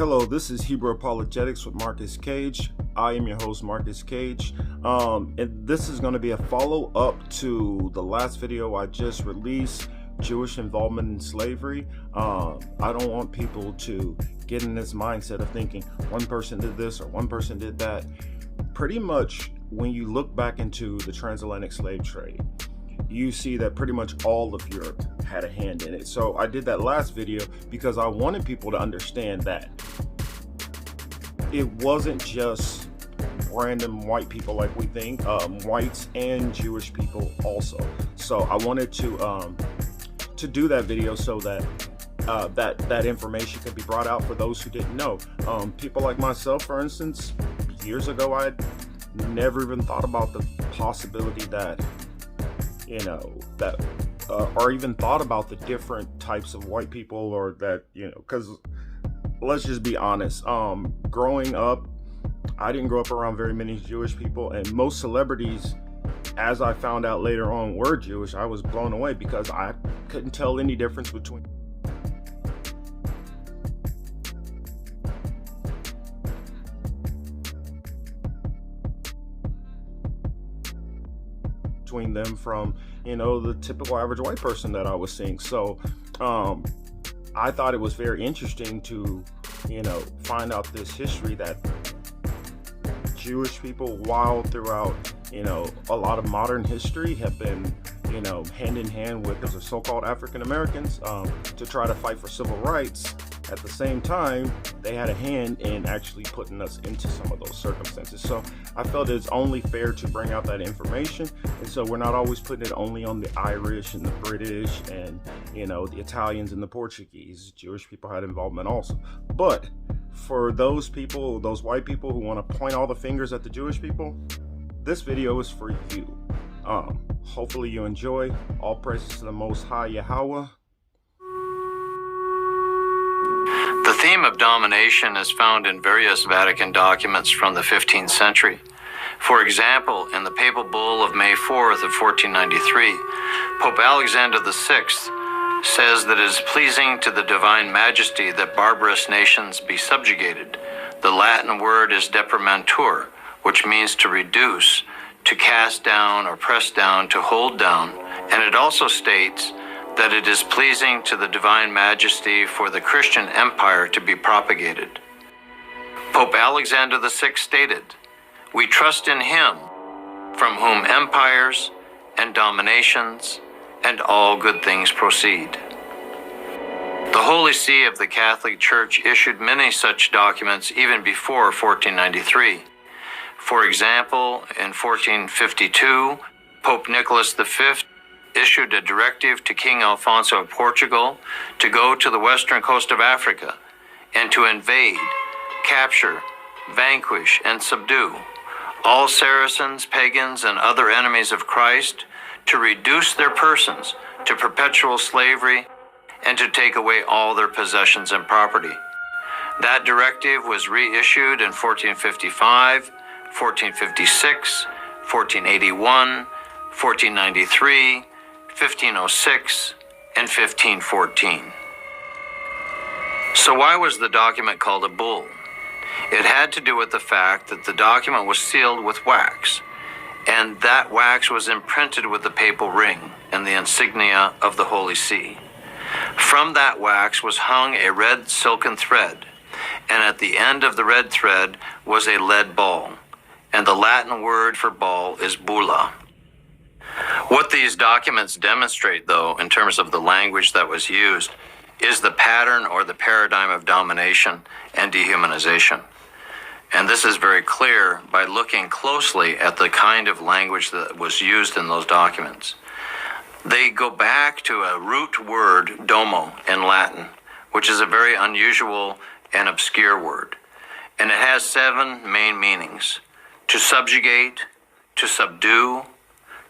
Hello, this is Hebrew Apologetics with Marcus Cage. I am your host, Marcus Cage. And this is going to be a follow-up to the last video I just released, Jewish involvement in slavery. I don't want people to get in this mindset of thinking one person did this or one person did that. Pretty much, when you look back into the transatlantic slave trade, you see that pretty much all of Europe had a hand in it. So I did that last video because I wanted people to understand that it wasn't just random white people like we think, whites and Jewish people also. So I wanted to do that video so that that information could be brought out for those who didn't know. People like myself, for instance, years ago, I never even thought about the possibility that or even thought about the different types of white people, or that, because let's just be honest, growing up, I didn't grow up around very many Jewish people, and most celebrities, as I found out later on, were Jewish. I was blown away because I couldn't tell any difference between them from the typical average white person that I was seeing. So I thought it was very interesting to find out this history that Jewish people, while throughout a lot of modern history, have been hand in hand with the so-called African Americans to try to fight for civil rights. At the same time, they had a hand in actually putting us into some of those circumstances. So I felt it's only fair to bring out that information. And so we're not always putting it only on the Irish and the British and, the Italians and the Portuguese. Jewish people had involvement also. But for those people, those white people who want to point all the fingers at the Jewish people, this video is for you. Hopefully you enjoy. All praises to the Most High Yahweh. The theme of domination is found in various Vatican documents from the 15th century. For example, in the papal bull of May 4th of 1493, Pope Alexander VI says that it is pleasing to the divine majesty that barbarous nations be subjugated. The Latin word is deprimantur, which means to reduce, to cast down or press down, to hold down, and it also states that it is pleasing to the divine majesty for the Christian empire to be propagated. Pope Alexander VI stated, "We trust in him, from whom empires and dominations and all good things proceed." The Holy See of the Catholic Church issued many such documents even before 1493. For example, in 1452, Pope Nicholas V issued a directive to King Alfonso of Portugal to go to the western coast of Africa and to invade, capture, vanquish, and subdue all Saracens, pagans, and other enemies of Christ, to reduce their persons to perpetual slavery, and to take away all their possessions and property. That directive was reissued in 1455, 1456, 1481, 1493, 1506, and 1514. So why was the document called a bull? It had to do with the fact that the document was sealed with wax, and that wax was imprinted with the papal ring and the insignia of the Holy See. From that wax was hung a red silken thread, and at the end of the red thread was a lead ball, and the Latin word for ball is bulla. What these documents demonstrate, though, in terms of the language that was used, is the pattern or the paradigm of domination and dehumanization. And this is very clear by looking closely at the kind of language that was used in those documents. They go back to a root word, domo, in Latin, which is a very unusual and obscure word. And it has 7 main meanings: to subjugate, to subdue,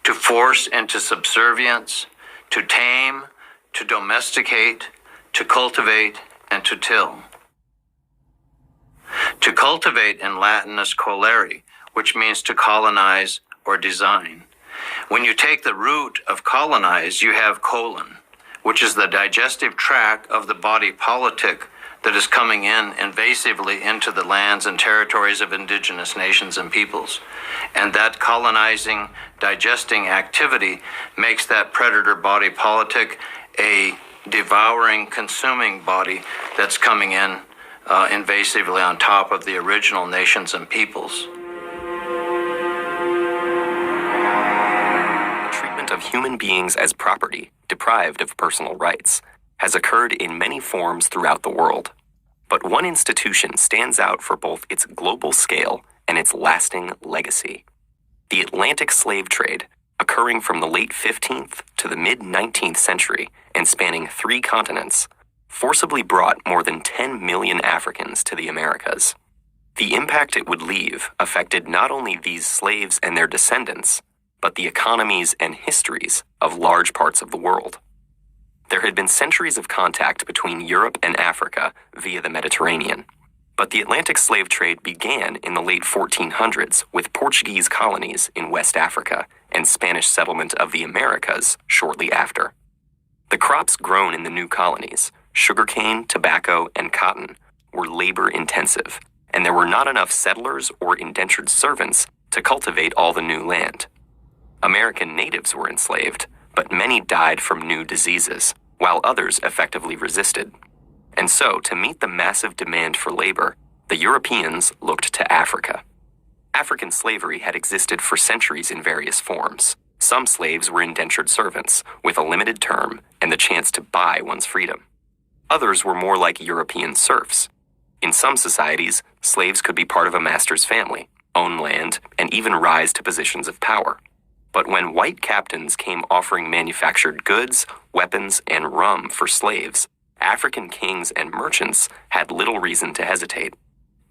to force into subservience, to tame, to domesticate, to cultivate, and to till. To cultivate in Latin is colere, which means to colonize or design. When you take the root of colonize, you have colon, which is the digestive tract of the body politic that is coming in invasively into the lands and territories of indigenous nations and peoples. And that colonizing, digesting activity makes that predator body politic a devouring, consuming body that's coming in invasively on top of the original nations and peoples. Treatment of human beings as property, deprived of personal rights, has occurred in many forms throughout the world. But one institution stands out for both its global scale and its lasting legacy. The Atlantic slave trade, occurring from the late 15th to the mid-19th century and spanning 3 continents, forcibly brought more than 10 million Africans to the Americas. The impact it would leave affected not only these slaves and their descendants, but the economies and histories of large parts of the world. There had been centuries of contact between Europe and Africa via the Mediterranean, but the Atlantic slave trade began in the late 1400s with Portuguese colonies in West Africa and Spanish settlement of the Americas shortly after. The crops grown in the new colonies, sugarcane, tobacco, and cotton, were labor-intensive, and there were not enough settlers or indentured servants to cultivate all the new land. American natives were enslaved, but many died from new diseases, while others effectively resisted. And so, to meet the massive demand for labor, the Europeans looked to Africa. African slavery had existed for centuries in various forms. Some slaves were indentured servants, with a limited term and the chance to buy one's freedom. Others were more like European serfs. In some societies, slaves could be part of a master's family, own land, and even rise to positions of power. But when white captains came offering manufactured goods, weapons, and rum for slaves, African kings and merchants had little reason to hesitate.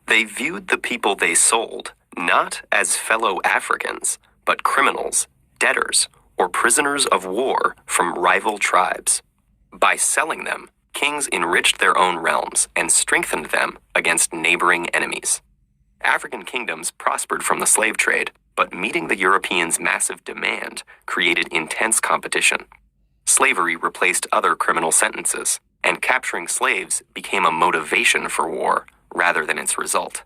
They viewed the people they sold not as fellow Africans, but criminals, debtors, or prisoners of war from rival tribes. By selling them, kings enriched their own realms and strengthened them against neighboring enemies. African kingdoms prospered from the slave trade, but meeting the Europeans' massive demand created intense competition. Slavery replaced other criminal sentences, and capturing slaves became a motivation for war rather than its result.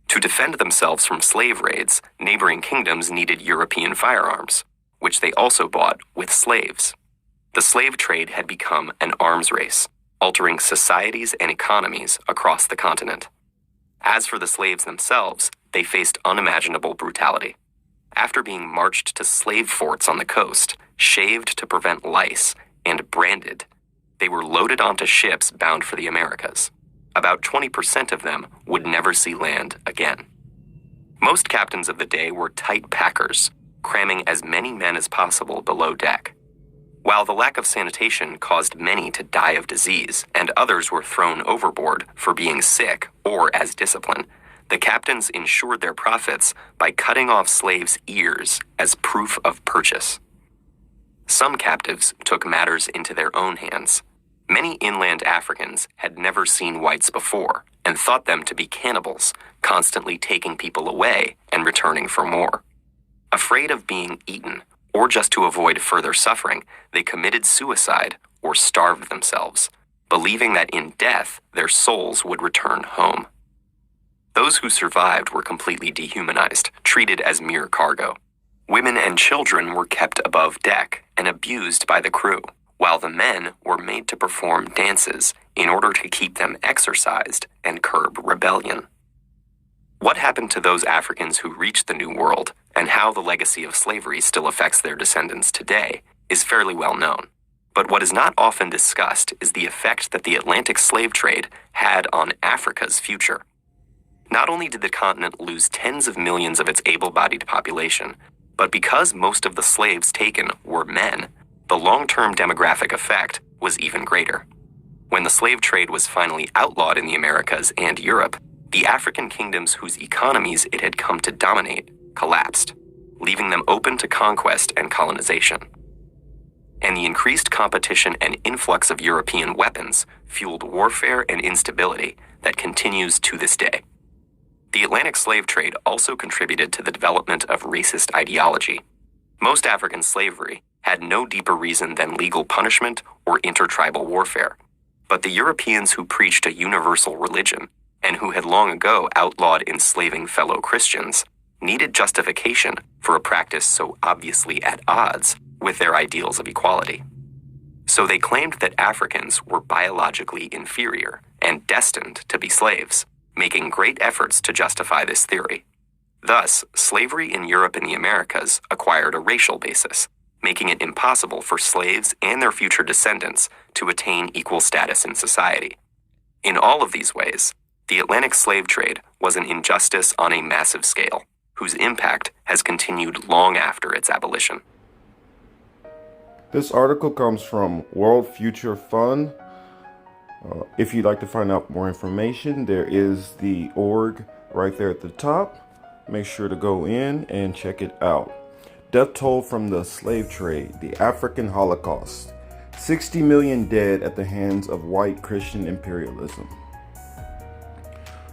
To defend themselves from slave raids, neighboring kingdoms needed European firearms, which they also bought with slaves. The slave trade had become an arms race, altering societies and economies across the continent. As for the slaves themselves, they faced unimaginable brutality. After being marched to slave forts on the coast, shaved to prevent lice, and branded, they were loaded onto ships bound for the Americas. About 20% of them would never see land again. Most captains of the day were tight packers, cramming as many men as possible below deck. While the lack of sanitation caused many to die of disease, and others were thrown overboard for being sick or as discipline, the captains ensured their profits by cutting off slaves' ears as proof of purchase. Some captives took matters into their own hands. Many inland Africans had never seen whites before and thought them to be cannibals, constantly taking people away and returning for more. Afraid of being eaten, or just to avoid further suffering, they committed suicide or starved themselves, believing that in death their souls would return home. Those who survived were completely dehumanized, treated as mere cargo. Women and children were kept above deck and abused by the crew, while the men were made to perform dances in order to keep them exercised and curb rebellion. What happened to those Africans who reached the New World, and how the legacy of slavery still affects their descendants today, is fairly well known. But what is not often discussed is the effect that the Atlantic slave trade had on Africa's future. Not only did the continent lose tens of millions of its able-bodied population, but because most of the slaves taken were men, the long-term demographic effect was even greater. When the slave trade was finally outlawed in the Americas and Europe, the African kingdoms whose economies it had come to dominate collapsed, leaving them open to conquest and colonization. And the increased competition and influx of European weapons fueled warfare and instability that continues to this day. The Atlantic slave trade also contributed to the development of racist ideology. Most African slavery had no deeper reason than legal punishment or intertribal warfare. But the Europeans who preached a universal religion, and who had long ago outlawed enslaving fellow Christians, needed justification for a practice so obviously at odds with their ideals of equality. So they claimed that Africans were biologically inferior and destined to be slaves, making great efforts to justify this theory. Thus, slavery in Europe and the Americas acquired a racial basis, making it impossible for slaves and their future descendants to attain equal status in society. In all of these ways, the Atlantic slave trade was an injustice on a massive scale, whose impact has continued long after its abolition. This article comes from World Future Fund. If you'd like to find out more information, there is the org right there at the top. Make sure to go in and check it out. Death toll from the slave trade, the African Holocaust. 60 million dead at the hands of white Christian imperialism.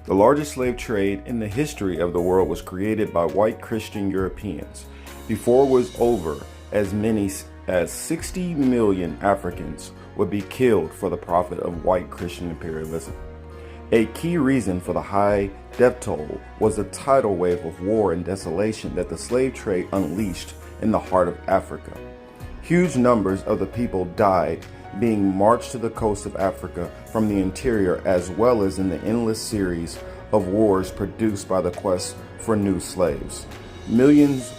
The largest slave trade in the history of the world was created by white Christian Europeans. Before it was over, as many as 60 million Africans would be killed for the profit of white Christian imperialism. A key reason for the high death toll was the tidal wave of war and desolation that the slave trade unleashed in the heart of Africa. Huge numbers of the people died being marched to the coast of Africa from the interior, as well as in the endless series of wars produced by the quest for new slaves. Millions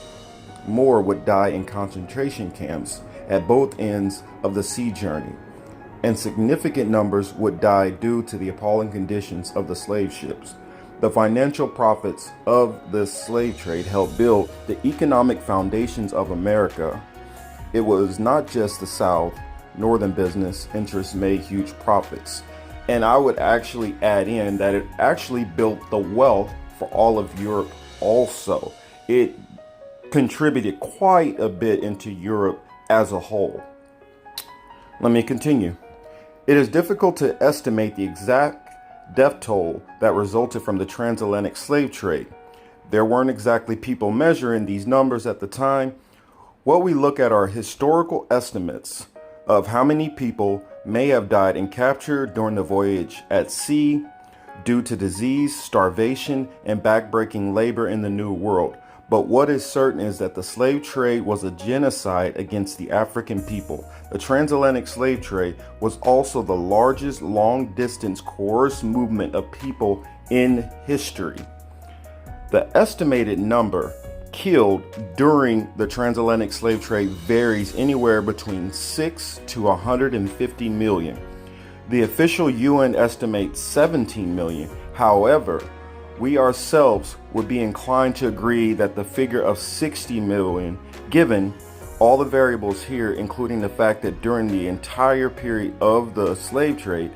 more would die in concentration camps at both ends of the sea journey, and significant numbers would die due to the appalling conditions of the slave ships. The financial profits of this slave trade helped build the economic foundations of America. It was not just the South. Northern business interests made huge profits. And I would actually add in that it actually built the wealth for all of Europe also. It contributed quite a bit into Europe as a whole. Let me continue. It is difficult to estimate the exact death toll that resulted from the transatlantic slave trade. There weren't exactly people measuring these numbers at the time. What we look at are historical estimates of how many people may have died and captured during the voyage at sea due to disease, starvation, and backbreaking labor in the New World. But what is certain is that the slave trade was a genocide against the African people. The transatlantic slave trade was also the largest long-distance coerced movement of people in history. The estimated number killed during the transatlantic slave trade varies anywhere between 6 to 150 million. The official UN estimates 17 million. However, we ourselves would be inclined to agree that the figure of 60 million, given all the variables here, including the fact that during the entire period of the slave trade,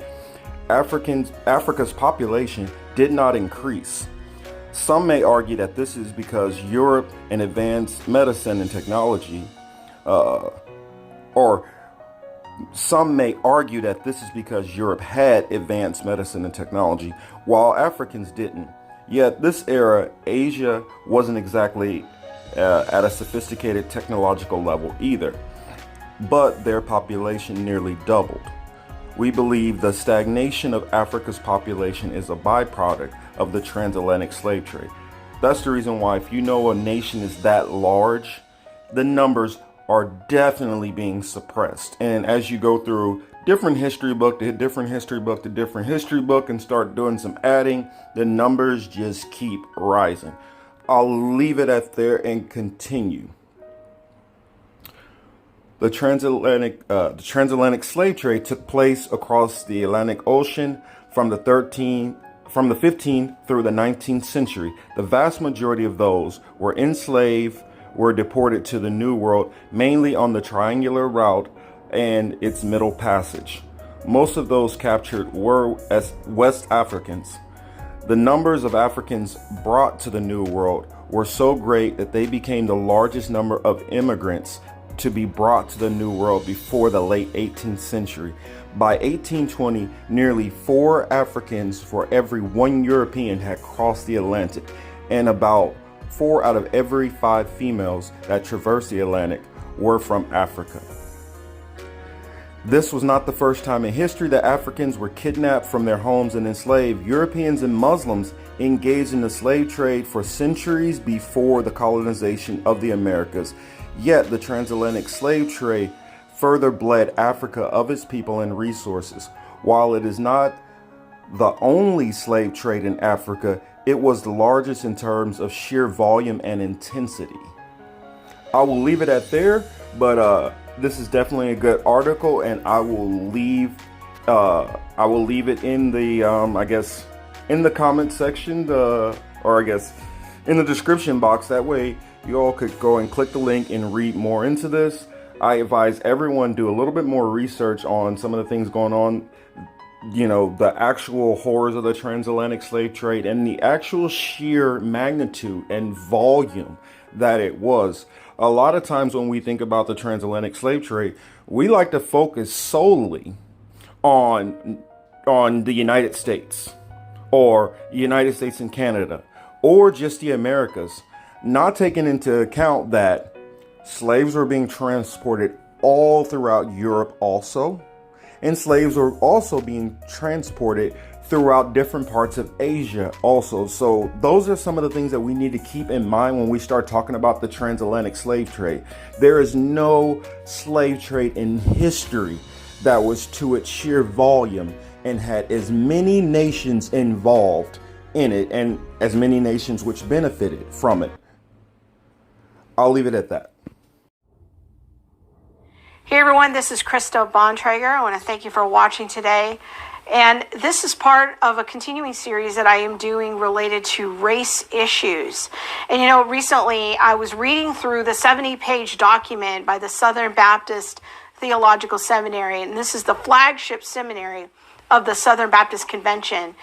Africa's population did not increase. Some may argue that this is because Europe and advanced medicine and technology, or some may argue that this is because Europe had advanced medicine and technology, while Africans didn't. Yet this era, Asia wasn't exactly at a sophisticated technological level either, but their population nearly doubled. We believe the stagnation of Africa's population is a byproduct of the transatlantic slave trade. That's the reason why, if you know a nation is that large, the numbers are definitely being suppressed. And as you go through different history book to different history book to different history book and start doing some adding, the numbers just keep rising. I'll leave it at there and continue. The transatlantic slave trade took place across the Atlantic Ocean from the 15th through the 19th century. The vast majority of those were enslaved, were deported to the New World, mainly on the triangular route and its middle passage. Most of those captured were as West Africans. The numbers of Africans brought to the New World were so great that they became the largest number of immigrants to be brought to the New World before the late 18th century. By 1820, nearly 4 Africans for every 1 European had crossed the Atlantic, and about 4 out of every 5 females that traversed the Atlantic were from Africa. This was not the first time in history that Africans were kidnapped from their homes and enslaved. Europeans and Muslims engaged in the slave trade for centuries before the colonization of the Americas. Yet the transatlantic slave trade further bled Africa of its people and resources. While it is not the only slave trade in Africa, it was the largest in terms of sheer volume and intensity. I will leave it at there, but this is definitely a good article, and I will leave it in the I guess in the comment section, or I guess in the description box. That way you all could go and click the link and read more into this. I advise everyone do a little bit more research on some of the things going on, you know, the actual horrors of the transatlantic slave trade and the actual sheer magnitude and volume that it was. A lot of times when we think about the transatlantic slave trade, we like to focus solely on the United States, or United States and Canada, or just the Americas, not taking into account that slaves were being transported all throughout Europe also, and slaves were also being transported throughout different parts of Asia also. So those are some of the things that we need to keep in mind when we start talking about the transatlantic slave trade. There is no slave trade in history that was to its sheer volume and had as many nations involved in it and as many nations which benefited from it. I'll leave it at that. Hey everyone, this is Christo Bontrager. I want to thank you for watching today. And this is part of a continuing series that I am doing related to race issues. And you know, recently I was reading through the 70-page document by the Southern Baptist Theological Seminary, and this is the flagship seminary of the Southern Baptist Convention.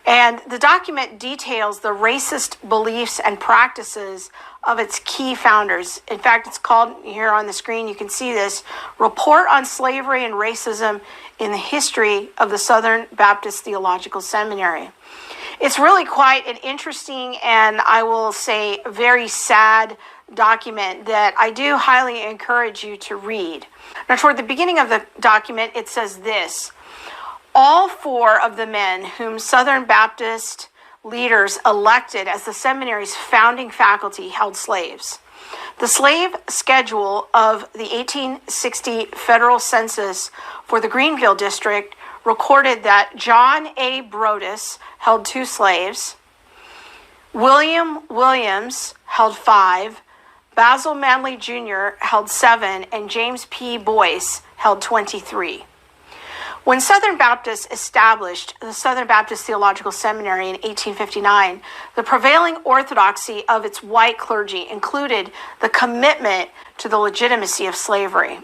And the document details the racist beliefs and practices of its key founders. In fact, it's called, here on the screen, you can see this, Report on Slavery and Racism in the History of the Southern Baptist Theological Seminary. It's really quite an interesting and, I will say, very sad document that I do highly encourage you to read. Now, toward the beginning of the document, it says this: all four of the men whom Southern Baptist leaders elected as the seminary's founding faculty held slaves. The slave schedule of the 1860 federal census for the Greenville district recorded that John A. Brodus held 2 slaves, William Williams held 5, Basil Manley Jr. held 7, and James P. Boyce held 23. When Southern Baptists established the Southern Baptist Theological Seminary in 1859, the prevailing orthodoxy of its white clergy included the commitment to the legitimacy of slavery.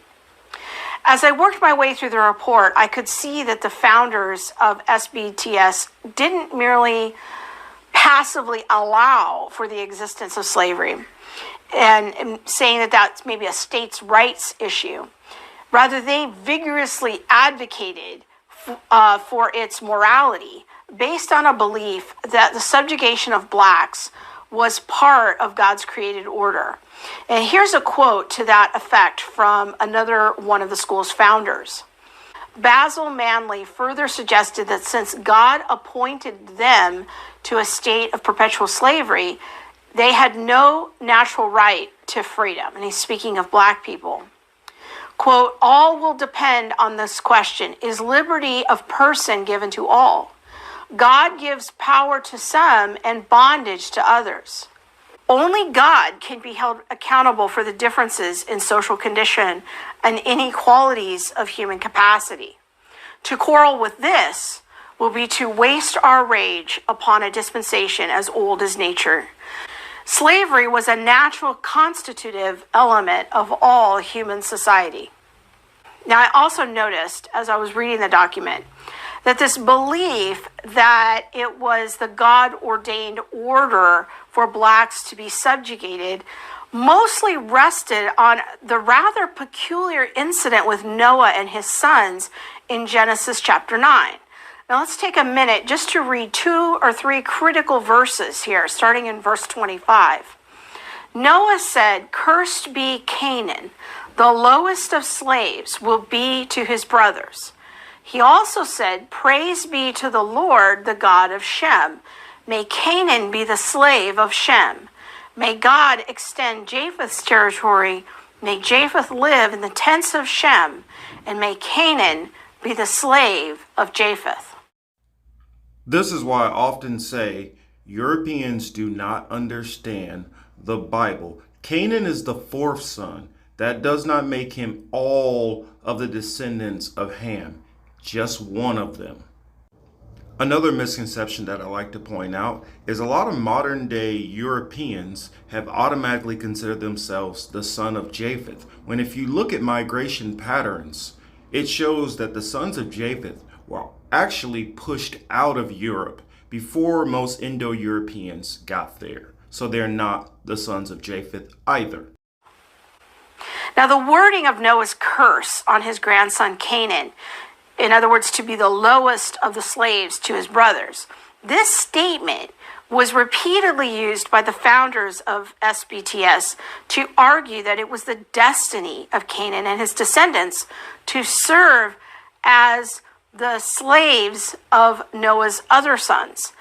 As I worked my way through the report, I could see that the founders of SBTS didn't merely passively allow for the existence of slavery and saying that that's maybe a states' rights issue. Rather, they vigorously advocated for its morality based on a belief that the subjugation of blacks was part of God's created order. And here's a quote to that effect from another one of the school's founders. Basil Manley further suggested that since God appointed them to a state of perpetual slavery, they had no natural right to freedom. And he's speaking of black people. Quote, all will depend on this question. Is liberty of person given to all? God gives power to some and bondage to others. Only God can be held accountable for the differences in social condition and inequalities of human capacity. To quarrel with this will be to waste our rage upon a dispensation as old as nature. Slavery was a natural constitutive element of all human society. Now, I also noticed as I was reading the document that this belief that it was the God-ordained order for blacks to be subjugated mostly rested on the rather peculiar incident with Noah and his sons in Genesis chapter 9. Now let's take a minute just to read 2 or 3 critical verses here, starting in verse 25. Noah said, "Cursed be Canaan, The lowest of slaves will be to his brothers. He also said, praise be to the Lord, the God of Shem. May Canaan be the slave of Shem. May God extend Japheth's territory. May Japheth live in the tents of Shem. And may Canaan be the slave of Japheth. This is why I often say Europeans do not understand the Bible. Canaan is the fourth son. That does not make him all of the descendants of Ham, just one of them. Another misconception that I like to point out is a lot of modern day Europeans have automatically considered themselves the son of Japheth, when if you look at migration patterns, it shows that the sons of Japheth were actually pushed out of Europe before most Indo-Europeans got there. So they're not the sons of Japheth either. Now, the wording of Noah's curse on his grandson Canaan, in other words, to be the lowest of the slaves to his brothers, this statement was repeatedly used by the founders of SBTS to argue that it was the destiny of Canaan and his descendants to serve as the slaves of Noah's other sons,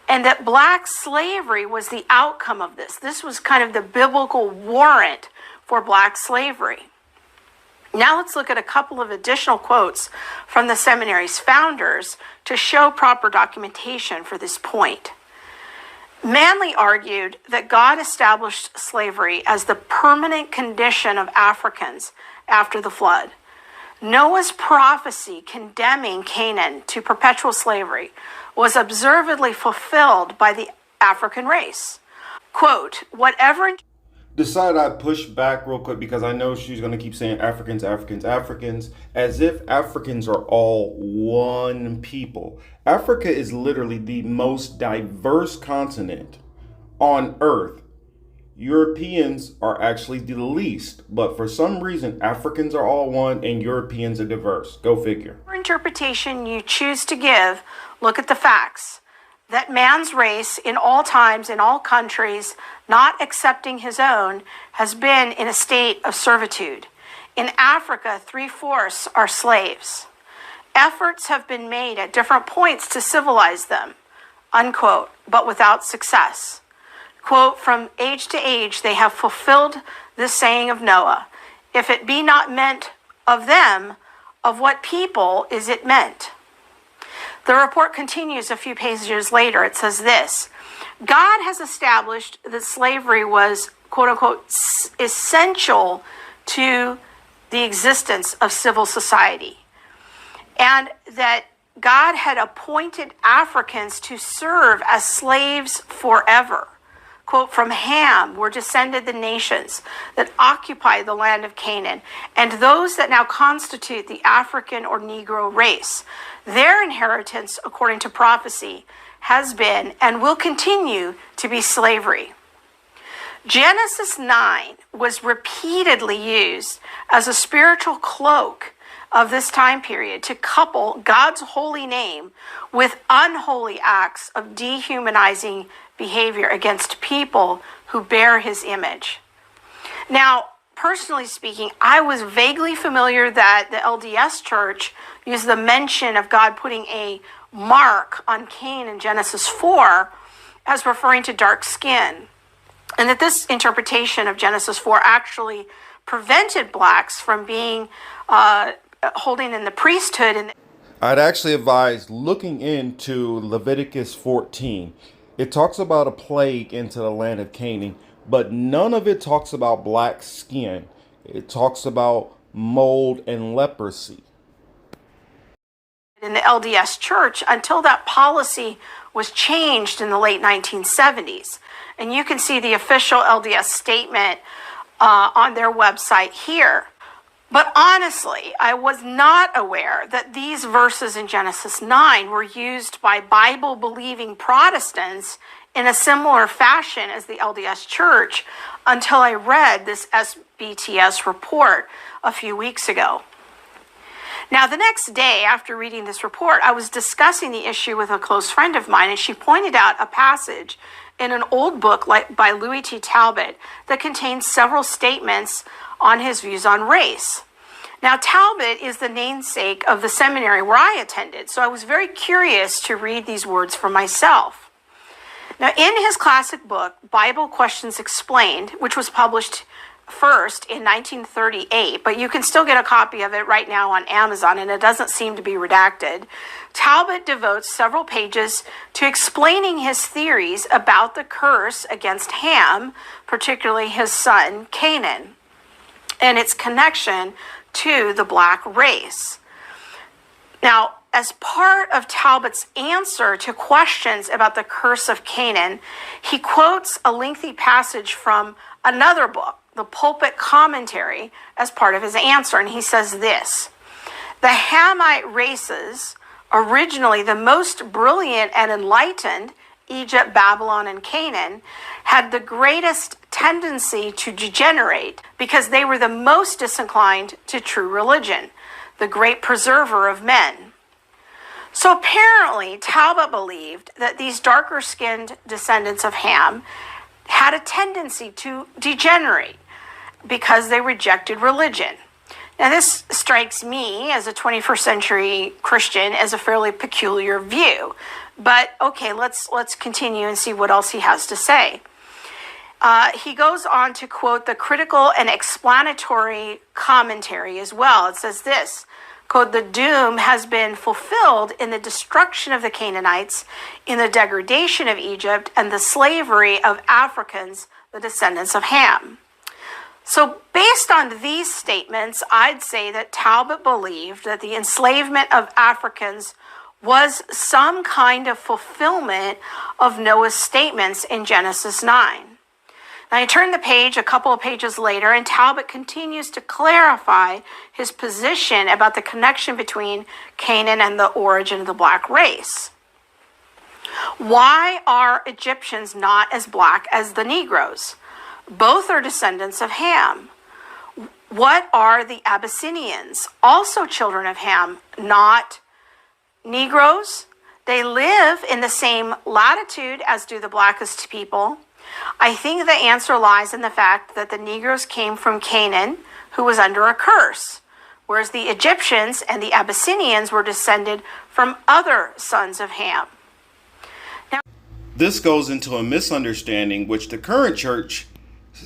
and that black slavery was the outcome of this. This was kind of the biblical warrant for black slavery. Now let's look at a couple of additional quotes from the seminary's founders to show proper documentation for this point. Manley argued that God established slavery as the permanent condition of Africans after the flood. Noah's prophecy condemning Canaan to perpetual slavery was observedly fulfilled by the African race. Quote, whatever... Decided I'd push back real quick because I know she's going to keep saying Africans, Africans, Africans, as if Africans are all one people. Africa is literally the most diverse continent on Earth. Europeans are actually the least, but for some reason, Africans are all one and Europeans are diverse. Go figure. Interpretation you choose to give, look at the facts. That man's race in all times, in all countries, not accepting his own, has been in a state of servitude. In Africa, 3/4 are slaves. Efforts have been made at different points to civilize them, unquote, but without success. Quote, from age to age they have fulfilled this saying of Noah, if it be not meant of them, of what people is it meant? The report continues a few pages later. It says this, God has established that slavery was, quote unquote, essential to the existence of civil society, and that God had appointed Africans to serve as slaves forever. Quote, from Ham were descended the nations that occupy the land of Canaan, and those that now constitute the African or Negro race. Their inheritance, according to prophecy, has been and will continue to be slavery. Genesis 9 was repeatedly used as a spiritual cloak of this time period to couple God's holy name with unholy acts of dehumanizing behavior against people who bear his image. Now, personally speaking, I was vaguely familiar that the LDS Church used the mention of God putting a mark on Cain in Genesis 4 as referring to dark skin, and that this interpretation of Genesis 4 actually prevented blacks from being holding in the priesthood. And I'd actually advise looking into Leviticus 14. It talks about a plague into the land of Canaan, but none of it talks about black skin. It talks about mold and leprosy. In the LDS Church, until that policy was changed in the late 1970s. And you can see the official LDS statement on their website here. But honestly, I was not aware that these verses in Genesis 9 were used by Bible-believing Protestants in a similar fashion as the LDS Church until I read this SBTS report a few weeks ago. Now, the next day after reading this report, I was discussing the issue with a close friend of mine, and she pointed out a passage in an old book by Louis T. Talbot that contains several statements on his views on race. Now, Talbot is the namesake of the seminary where I attended, so I was very curious to read these words for myself. Now, in his classic book, Bible Questions Explained, which was published first in 1938, but you can still get a copy of it right now on Amazon, and it doesn't seem to be redacted, Talbot devotes several pages to explaining his theories about the curse against Ham, particularly his son Canaan, and its connection to the black race. Now, as part of Talbot's answer to questions about the curse of Canaan, he quotes a lengthy passage from another book, the Pulpit Commentary, as part of his answer. And he says this: the Hamite races, originally the most brilliant and enlightened, Egypt, Babylon, and Canaan, had the greatest tendency to degenerate because they were the most disinclined to true religion, the great preserver of men. So apparently, Talbot believed that these darker-skinned descendants of Ham had a tendency to degenerate because they rejected religion. Now, this strikes me as a 21st century Christian as a fairly peculiar view. But okay, let's continue and see what else he has to say. He goes on to quote the critical and explanatory commentary as well. It says this, quote, the doom has been fulfilled in the destruction of the Canaanites, in the degradation of Egypt, and the slavery of Africans, the descendants of Ham. So based on these statements, I'd say that Talbot believed that the enslavement of Africans was some kind of fulfillment of Noah's statements in Genesis 9. Now I turn the page a couple of pages later, and Talbot continues to clarify his position about the connection between Canaan and the origin of the black race. Why are Egyptians not as black as the Negroes? Both are descendants of Ham. What are the Abyssinians? Also children of Ham, not Negroes. They live in the same latitude as do the blackest people. I think the answer lies in the fact that the Negroes came from Canaan, who was under a curse, whereas the Egyptians and the Abyssinians were descended from other sons of Ham. Now, this goes into a misunderstanding which the current church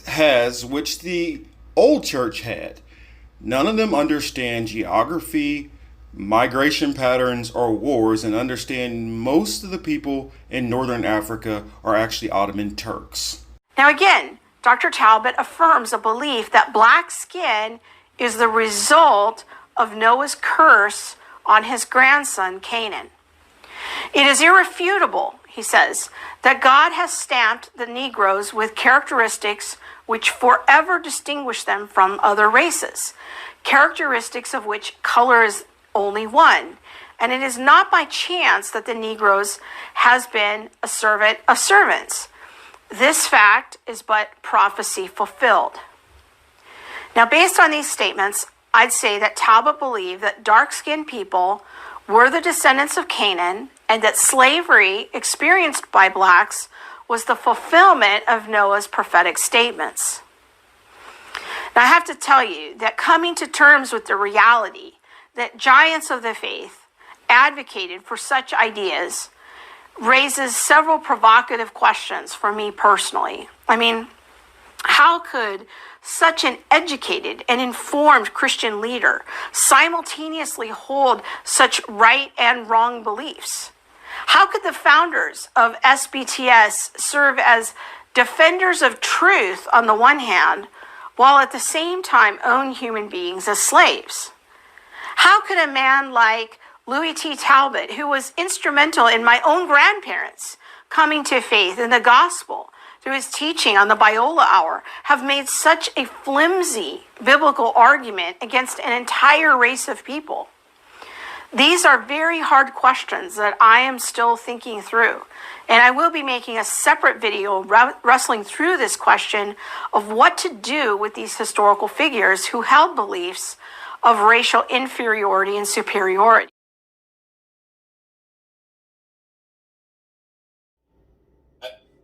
has, which the old church had. None of them understand geography, migration patterns, or wars, and understand most of the people in northern Africa are actually Ottoman Turks. Now again, Dr. Talbot affirms a belief that black skin is the result of Noah's curse on his grandson Canaan. It is irrefutable, he says, that God has stamped the Negroes with characteristics which forever distinguish them from other races, characteristics of which color is only one. And it is not by chance that the Negroes has been a servant of servants. This fact is but prophecy fulfilled. Now, based on these statements, I'd say that Talbot believed that dark-skinned people were the descendants of Canaan, and that slavery experienced by blacks was the fulfillment of Noah's prophetic statements. Now, I have to tell you that coming to terms with the reality that giants of the faith advocated for such ideas raises several provocative questions for me personally. I mean, how could such an educated and informed Christian leader simultaneously hold such right and wrong beliefs? How could the founders of SBTS serve as defenders of truth on the one hand, while at the same time own human beings as slaves? How could a man like Louis T. Talbot, who was instrumental in my own grandparents coming to faith in the gospel through his teaching on the Biola Hour, have made such a flimsy biblical argument against an entire race of people? These are very hard questions that I am still thinking through, and I will be making a separate video wrestling through this question of what to do with these historical figures who held beliefs of racial inferiority and superiority.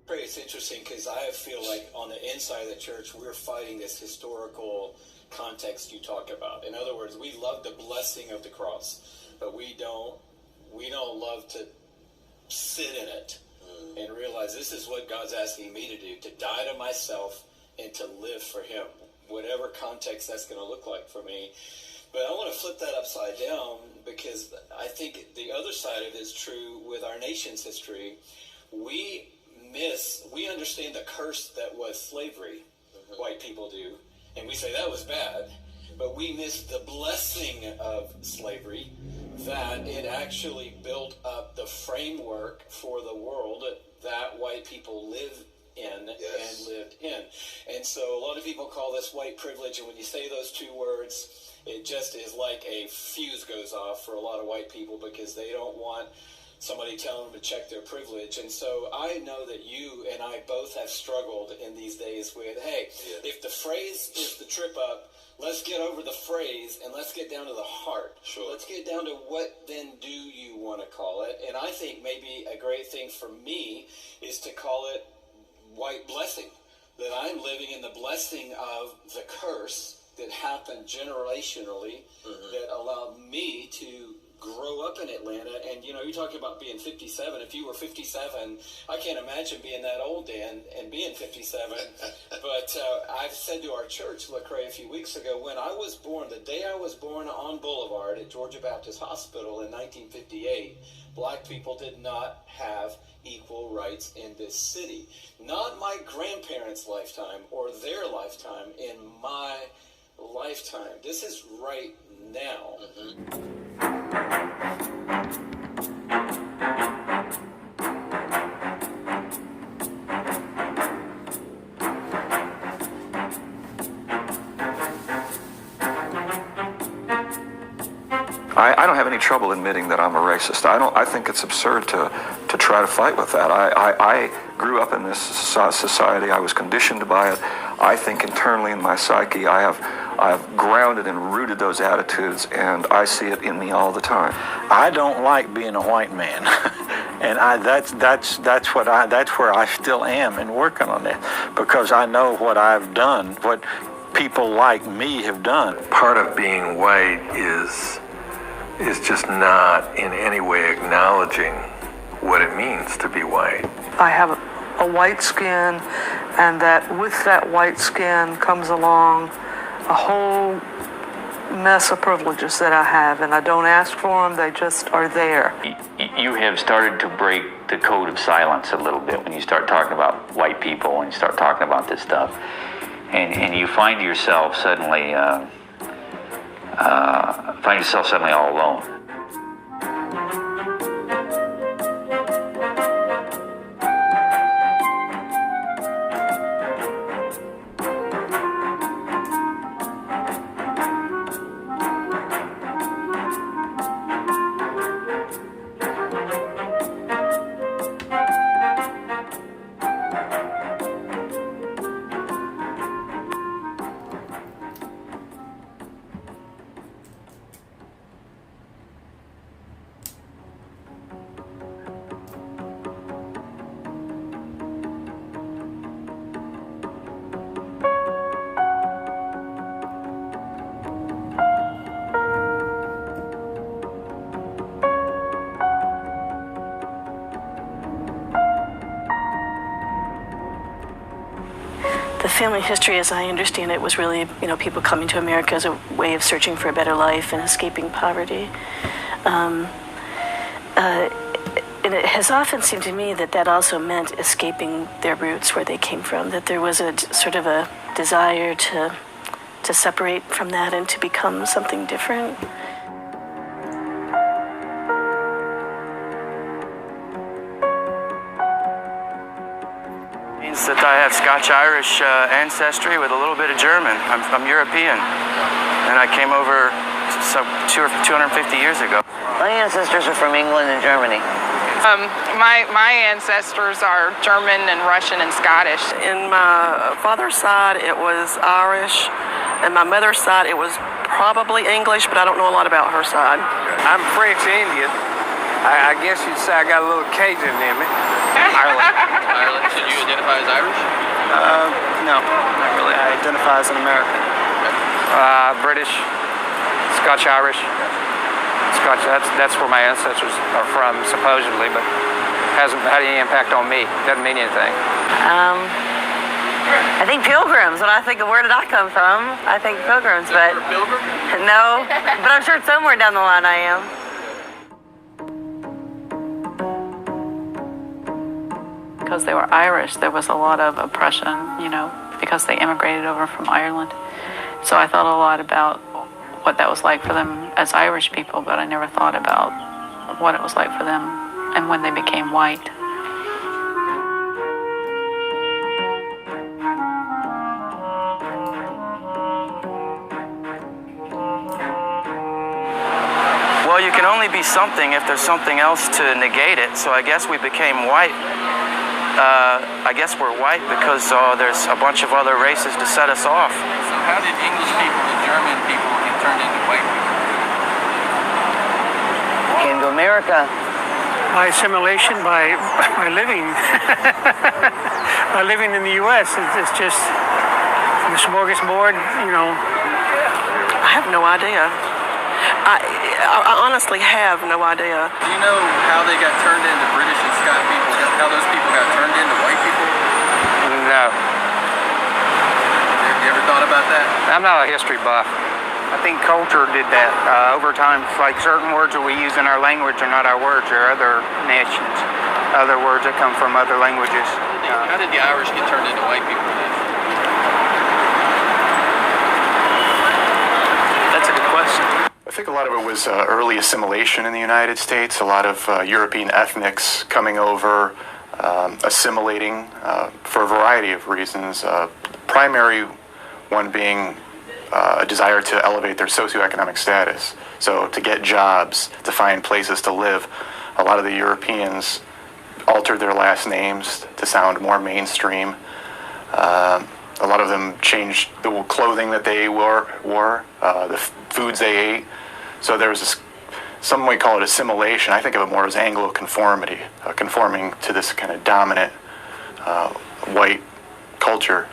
Praise LaCrae, it's interesting because I feel like on the inside of the church, we're fighting this historical context you talk about. In other words, we love the blessing of the cross, but we don't love to sit in it and realize this is what God's asking me to do, to die to myself and to live for him, whatever context that's going to look like for me. But I want to flip that upside down, because I think the other side of it is true with our nation's history. We understand the curse that was slavery, white people do, and we say that was bad, but we miss the blessing of slavery, that it actually built up the framework for the world that white people live in and lived in. And so a lot of people call this white privilege, and when you say those two words, it just is like a fuse goes off for a lot of white people, because they don't want somebody telling them to check their privilege. And so I know that you and I both have struggled in these days with, hey, if the phrase is the trip up, let's get over the phrase and let's get down to the heart. Sure. Let's get down to what then do you want to call it. And I think maybe a great thing for me is to call it white blessing, that I'm living in the blessing of the curse that happened generationally that allowed me to grow up in Atlanta. And you know, you're talking about being 57. If you were 57, I can't imagine being that old, Dan, and being 57. But I've said to our church, LaCrae, a few weeks ago, when I was born, the day I was born on Boulevard at Georgia Baptist Hospital in 1958, black people did not have equal rights in this city. Not my grandparents' lifetime or their lifetime, in my lifetime. This is right now. I don't have any trouble admitting that I'm a racist. I think it's absurd to try to fight with that. I grew up in this society. I was conditioned by it. I think internally in my psyche, I have grounded and rooted those attitudes, and I see it in me all the time. I don't like being a white man, and that's where I still am and working on that, because I know what I've done, what people like me have done. Part of being white is just not in any way acknowledging what it means to be white. I have a white skin, and that with that white skin comes along a whole mess of privileges that I have, and I don't ask for them, they just are there. You have started to break the code of silence a little bit when you start talking about white people and you start talking about this stuff, and you find yourself suddenly all alone. The family history, as I understand it, was really, people coming to America as a way of searching for a better life and escaping poverty. And it has often seemed to me that also meant escaping their roots, where they came from, that there was a sort of a desire to separate from that and to become something different. That I have Scotch-Irish ancestry with a little bit of German. I'm European, and I came over 250 years ago. My ancestors are from England and Germany. My ancestors are German and Russian and Scottish. In my father's side, it was Irish, and my mother's side, it was probably English, but I don't know a lot about her side. I'm French Indian. I guess you'd say I got a little Cajun in me. Ireland. So you identify as Irish? No, not really. I identify as an American. British, Scotch-Irish. Scotch, that's where my ancestors are from, supposedly, but hasn't had any impact on me. Doesn't mean anything. I think pilgrims. When I think of where did I come from, I think pilgrims, but Pilgrim? no, but I'm sure somewhere down the line I am. Because they were Irish, there was a lot of oppression, because they immigrated over from Ireland. So I thought a lot about what that was like for them as Irish people, but I never thought about what it was like for them and when they became white. Well, you can only be something if there's something else to negate it, so I guess we became white. I guess we're white because there's a bunch of other races to set us off. So how did English people and German people get turned into white people? Came to America. By assimilation, by living. By living in the U.S. It's just the smorgasbord, I have no idea. I honestly have no idea. Do you know how they got turned into British and Scott people? How those people got turned into white people? No. You ever thought about that? I'm not a history buff. I think culture did that over time. It's like certain words that we use in our language are not our words. They're other nations, other words that come from other languages. How did the Irish get turned into white people then? That's a good question. I think a lot of it was early assimilation in the United States, a lot of European ethnics coming over, assimilating for a variety of reasons. Primary one being a desire to elevate their socioeconomic status. So to get jobs, to find places to live, a lot of the Europeans altered their last names to sound more mainstream. A lot of them changed the clothing that they wore, the foods they ate. So there was this, some might call it assimilation. I think of it more as Anglo-conformity, conforming to this kind of dominant white culture.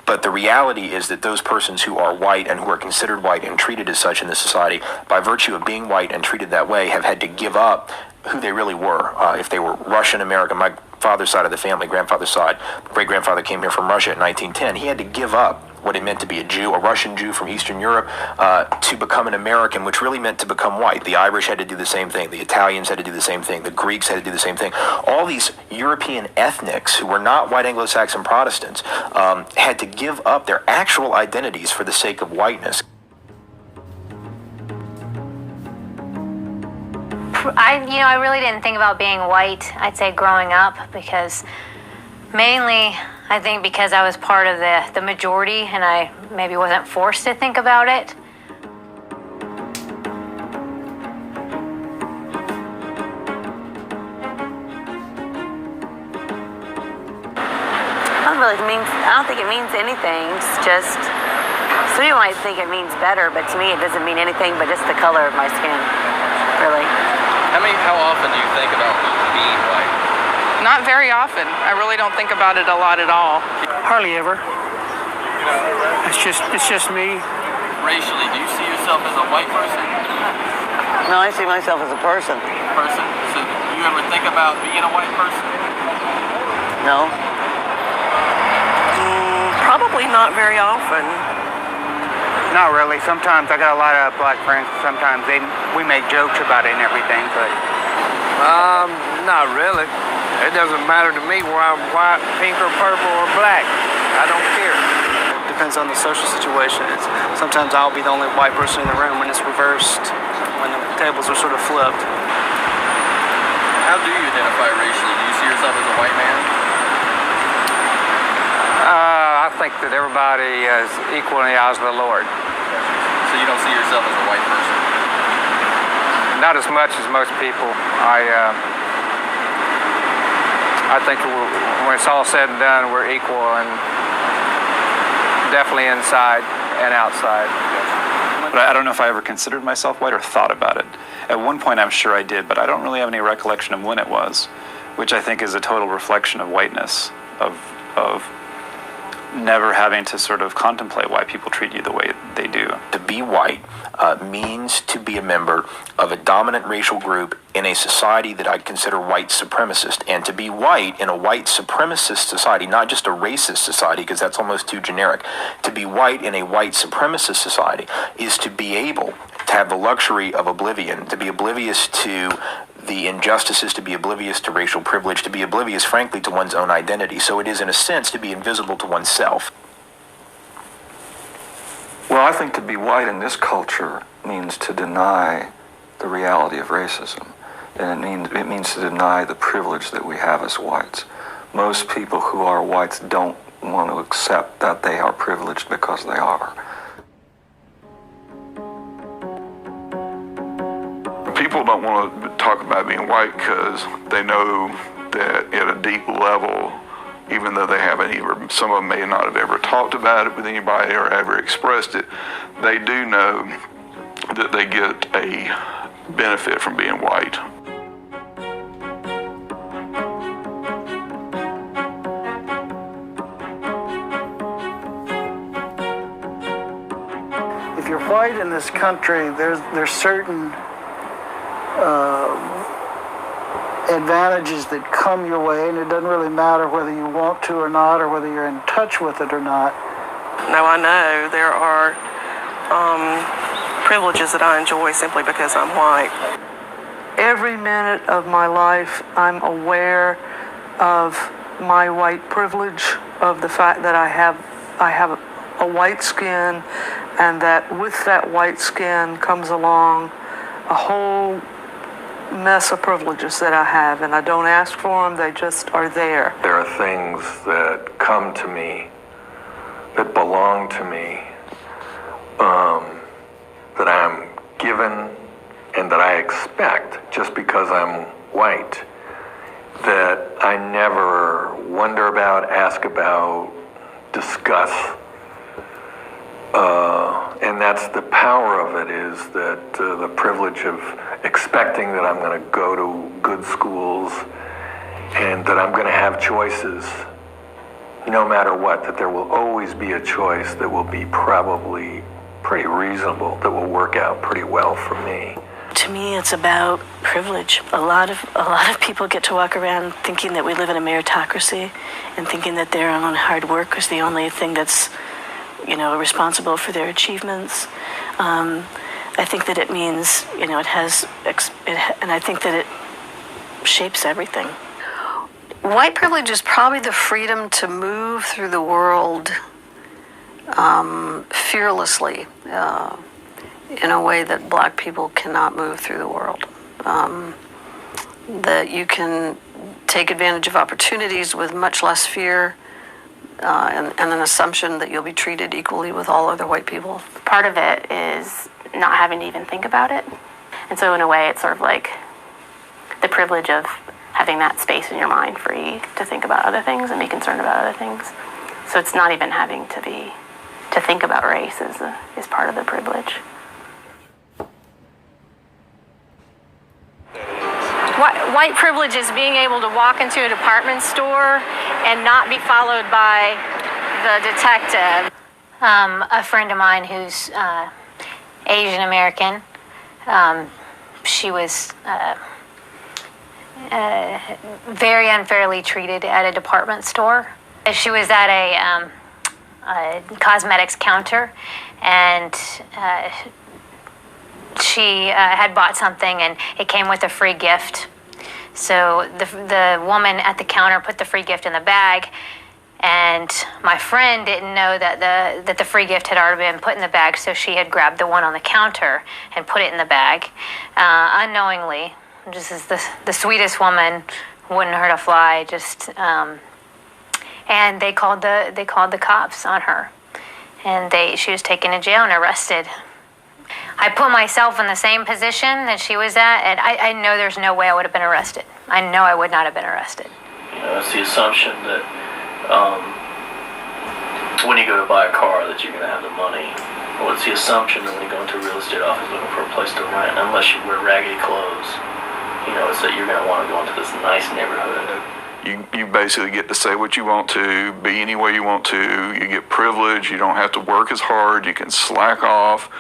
But the reality is that those persons who are white and who are considered white and treated as such in this society, by virtue of being white and treated that way, have had to give up who they really were. If they were Russian American, my father's side of the family, grandfather's side, great-grandfather came here from Russia in 1910. He had to give up what it meant to be a Jew, a Russian Jew from Eastern Europe, to become an American, which really meant to become white. The Irish had to do the same thing. The Italians had to do the same thing. The Greeks had to do the same thing. All these European ethnics who were not white Anglo-Saxon Protestants had to give up their actual identities for the sake of whiteness. I really didn't think about being white, I'd say, growing up, because mainly, I think because I was part of the majority and I maybe wasn't forced to think about it. I don't think it means anything. It's just, some people might think it means better, but to me it doesn't mean anything but just the color of my skin, really. How often do you think about being white? Not very often. I really don't think about it a lot at all. Hardly ever. It's just me. Racially, do you see yourself as a white person? No, I see myself as a person. Person? So do you ever think about being a white person? No. Probably not very often. Not really. Sometimes I got a lot of black friends. Sometimes we make jokes about it and everything, but not really. It doesn't matter to me whether I'm white, pink, or purple, or black. I don't care. depends on the social situation. Sometimes I'll be the only white person in the room when it's reversed, when the tables are sort of flipped. How do you identify racially? Do you see yourself as a white man? I think that everybody is equal in the eyes of the Lord. So you don't see yourself as a white person? Not as much as most people. I think when it's all said and done, we're equal, and definitely inside and outside. But I don't know if I ever considered myself white or thought about it. At one point I'm sure I did, but I don't really have any recollection of when it was, which I think is a total reflection of whiteness, of of never having to sort of contemplate why people treat you the way they do. To be white means to be a member of a dominant racial group in a society that I'd consider white supremacist. And to be white in a white supremacist society, not just a racist society, because that's almost too generic. To be white in a white supremacist society is to be able to have the luxury of oblivion, to be oblivious to the injustices, to be oblivious to racial privilege, to be oblivious, frankly, to one's own identity. So it is, in a sense, to be invisible to oneself. Well, I think to be white in this culture means to deny the reality of racism. And it means to deny the privilege that we have as whites. Most people who are whites don't want to accept that they are privileged because they are. People don't want to talk about being white because they know that at a deep level, even though they haven't some of them may not have ever talked about it with anybody or ever expressed it, they do know that they get a benefit from being white. If you're white in this country, there's certain advantages that come your way, and it doesn't really matter whether you want to or not, or whether you're in touch with it or not. Now I know there are privileges that I enjoy simply because I'm white. Every minute of my life, I'm aware of my white privilege, of the fact that I have a white skin, and that with that white skin comes along a whole mess of privileges that I have, and I don't ask for them, they just are there. There are things that come to me, that belong to me, that I'm given and that I expect just because I'm white, that I never wonder about, ask about, discuss. And that's the power of it, is that the privilege of expecting that I'm going to go to good schools and that I'm going to have choices no matter what, that there will always be a choice that will be probably pretty reasonable, that will work out pretty well for me. To me, it's about privilege. A lot of people get to walk around thinking that we live in a meritocracy and thinking that their own hard work is the only thing that's, responsible for their achievements. I think that it means, and I think that it shapes everything. White privilege is probably the freedom to move through the world fearlessly in a way that black people cannot move through the world. That you can take advantage of opportunities with much less fear and an assumption that you'll be treated equally with all other white people. Part of it is not having to even think about it. And so in a way, it's sort of like the privilege of having that space in your mind free to think about other things and be concerned about other things. So it's not even having to think about race is part of the privilege. White privilege is being able to walk into a department store and not be followed by the detective. A friend of mine who's Asian American, she was very unfairly treated at a department store. She was at a cosmetics counter, and she had bought something and it came with a free gift. So the woman at the counter put the free gift in the bag, and my friend didn't know that the free gift had already been put in the bag, so she had grabbed the one on the counter and put it in the bag unknowingly. Just as the sweetest woman, wouldn't hurt a fly. And they called the cops on her, and she was taken to jail and arrested. I put myself in the same position that she was at, and I know there's no way I would have been arrested. I know I would not have been arrested. It's the assumption that when you go to buy a car that you're going to have the money. Well, it's the assumption that when you go into a real estate office looking for a place to rent, unless you wear raggedy clothes, it's that you're going to want to go into this nice neighborhood. You basically get to say what you want to, be any way you want to. You get privilege. You don't have to work as hard. You can slack off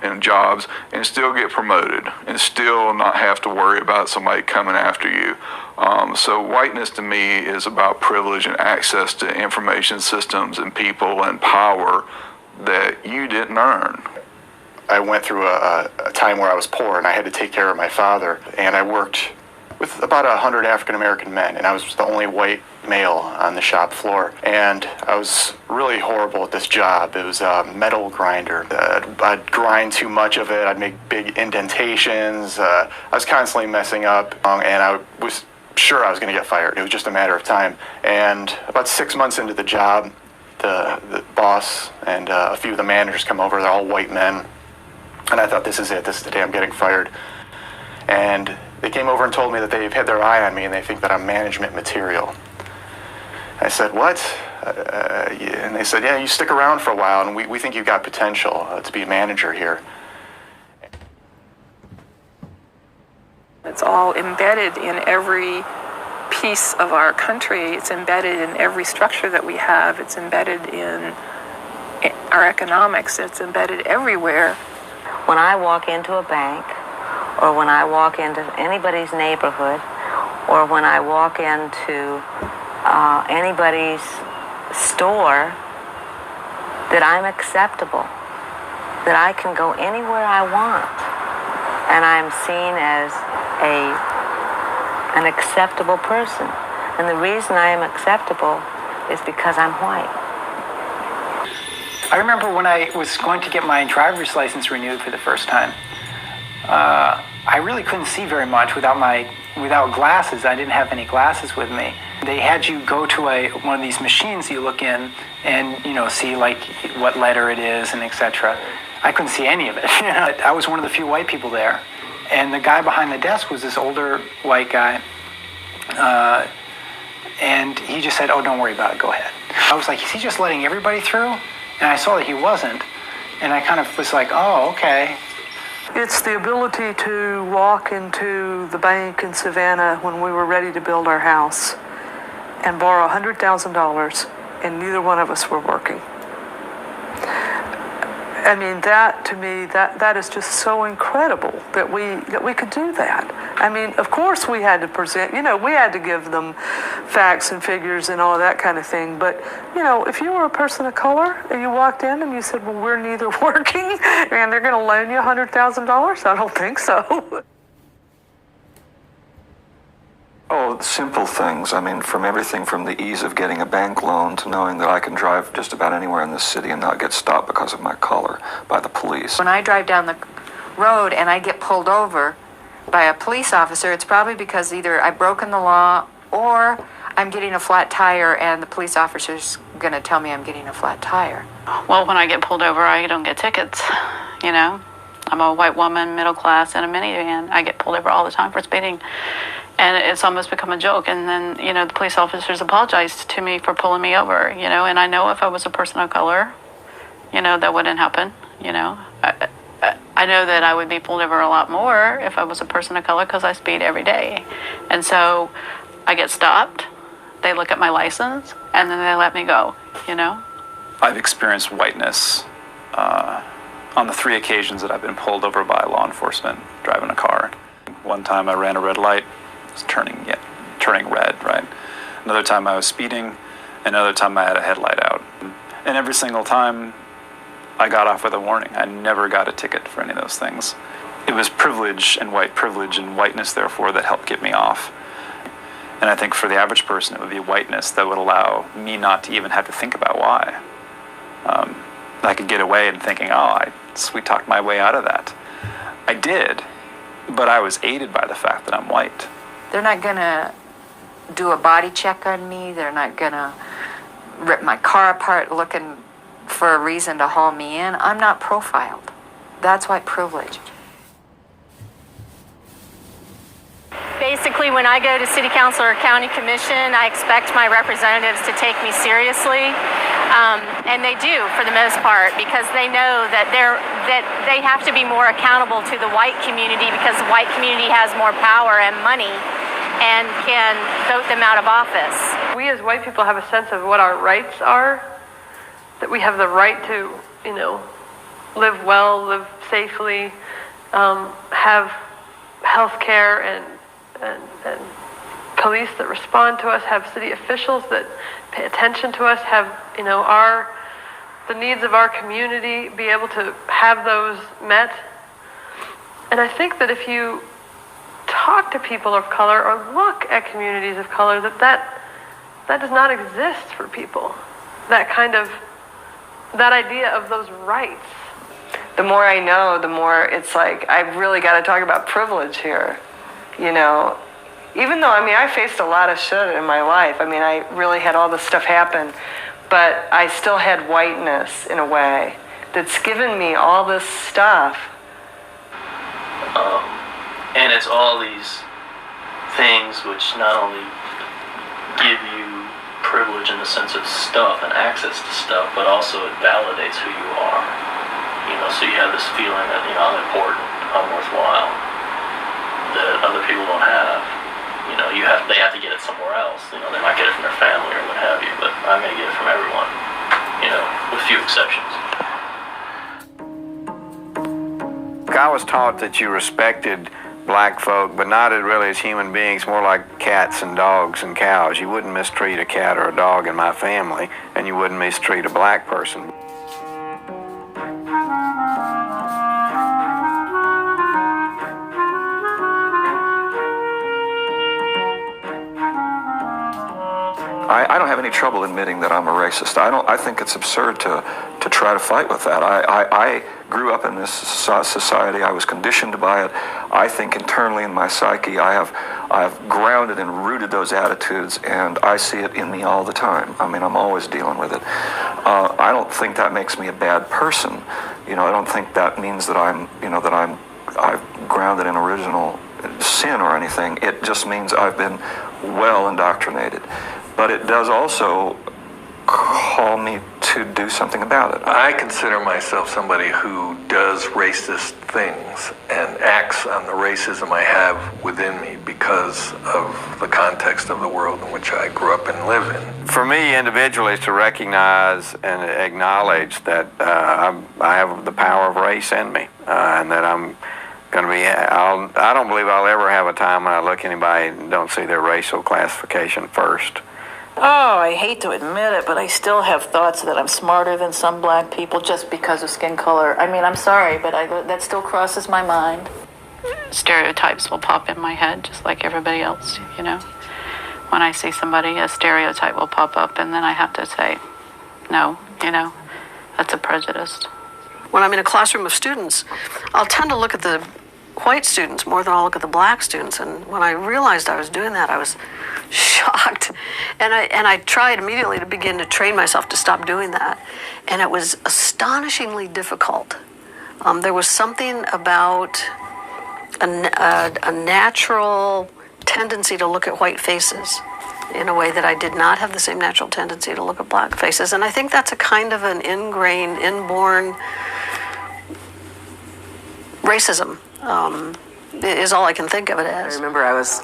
in jobs and still get promoted and still not have to worry about somebody coming after you. So whiteness to me is about privilege and access to information systems and people and power that you didn't earn. I went through a time where I was poor and I had to take care of my father, and I worked with about 100 African American men, and I was the only white male on the shop floor. And I was really horrible at this job. It was a metal grinder. I'd grind too much of it. I'd make big indentations. I was constantly messing up, and I was sure I was going to get fired. It was just a matter of time. And about 6 months into the job, the boss and a few of the managers come over. They're all white men. And I thought, this is it. This is the day I'm getting fired. And they came over and told me that they've had their eye on me and they think that I'm management material. I said, what? Yeah. And they said, yeah, you stick around for a while and we think you've got potential to be a manager here. It's all embedded in every piece of our country. It's embedded in every structure that we have. It's embedded in our economics. It's embedded everywhere. When I walk into a bank, or when I walk into anybody's neighborhood, or when I walk into anybody's store, that I'm acceptable, that I can go anywhere I want, and I'm seen as an acceptable person. And the reason I am acceptable is because I'm white. I remember when I was going to get my driver's license renewed for the first time, I really couldn't see very much without glasses. I didn't have any glasses with me. They had you go to one of these machines you look in and see like what letter it is and etc. I couldn't see any of it. I was one of the few white people there, and the guy behind the desk was this older white guy, and he just said, "Oh, don't worry about it. Go ahead." I was like, "Is he just letting everybody through?" And I saw that he wasn't, and I kind of was like, "Oh, okay." It's the ability to walk into the bank in Savannah when we were ready to build our house and borrow $100,000, and neither one of us were working. I mean, that to me, that is just so incredible that we could do that. I mean, of course we had to present, we had to give them facts and figures and all that kind of thing. But, if you were a person of color and you walked in and you said, well, we're neither working and they're going to loan you $100,000, I don't think so. Oh, simple things. I mean, from everything from the ease of getting a bank loan to knowing that I can drive just about anywhere in this city and not get stopped because of my color by the police. When I drive down the road and I get pulled over by a police officer, it's probably because either I've broken the law or I'm getting a flat tire and the police officer's going to tell me I'm getting a flat tire. Well, when I get pulled over, I don't get tickets, I'm a white woman, middle class, in a minivan. I get pulled over all the time for speeding. And it's almost become a joke. And then, the police officers apologized to me for pulling me over, and I know if I was a person of color, that wouldn't happen, I know that I would be pulled over a lot more if I was a person of color because I speed every day. And so I get stopped, they look at my license, and then they let me go, I've experienced whiteness on the 3 occasions that I've been pulled over by law enforcement driving a car. One time I ran a red light. It was turning red, right? Another time I was speeding. Another time I had a headlight out. And every single time I got off with a warning. I never got a ticket for any of those things. It was privilege and whiteness, therefore, that helped get me off. And I think for the average person, it would be whiteness that would allow me not to even have to think about why. I could get away in thinking, I sweet-talked my way out of that. I did, but I was aided by the fact that I'm white. They're not going to do a body check on me. They're not going to rip my car apart looking for a reason to haul me in. I'm not profiled. That's white privilege. Basically, when I go to city council or county commission, I expect my representatives to take me seriously, and they do for the most part, because they know that they have to be more accountable to the white community because the white community has more power and money and can vote them out of office. We as white people have a sense of what our rights are, that we have the right to, live well, live safely, have health care and police that respond to us, have city officials that pay attention to us, have, the needs of our community, be able to have those met. And I think that if you talk to people of color or look at communities of color, that does not exist for people. That idea of those rights. The more I know, the more it's like, I've really got to talk about privilege here, Even though, I faced a lot of shit in my life. I really had all this stuff happen, but I still had whiteness in a way that's given me all this stuff. And it's all these things which not only give you privilege in the sense of stuff and access to stuff, but also it validates who you are. So you have this feeling that, I'm important, I'm worthwhile, that other people don't have. They have to get it somewhere else. They might get it from their family or what have you, but I'm going to get it from everyone, with few exceptions. I was taught that you respected black folk, but not really as human beings, more like cats and dogs and cows. You wouldn't mistreat a cat or a dog in my family, and you wouldn't mistreat a black person. I don't have any trouble admitting that I'm a racist. I think it's absurd to try to fight with that. I grew up in this society. I was conditioned by it. I think internally in my psyche, I have grounded and rooted those attitudes, and I see it in me all the time. I'm always dealing with it. I don't think that makes me a bad person. I don't think that means that I've grounded in original sin or anything. It just means I've been well indoctrinated. But it does also call me to do something about it. I consider myself somebody who does racist things and acts on the racism I have within me because of the context of the world in which I grew up and live in. For me, individually, is to recognize and acknowledge that I have the power of race in me, and that I'm going to be. I don't believe I'll ever have a time when I look at anybody and don't see their racial classification first. Oh, I hate to admit it, but I still have thoughts that I'm smarter than some black people just because of skin color. I'm sorry, but that still crosses my mind. Stereotypes will pop in my head just like everybody else, When I see somebody, a stereotype will pop up, and then I have to say, no, that's a prejudice. When I'm in a classroom of students, I'll tend to look at the white students more than I'll look at the black students. And when I realized I was doing that, I was shocked. And I tried immediately to begin to train myself to stop doing that. And it was astonishingly difficult. There was something about a natural tendency to look at white faces in a way that I did not have the same natural tendency to look at black faces. And I think that's a kind of an ingrained, inborn racism, is all I can think of it as. I remember I was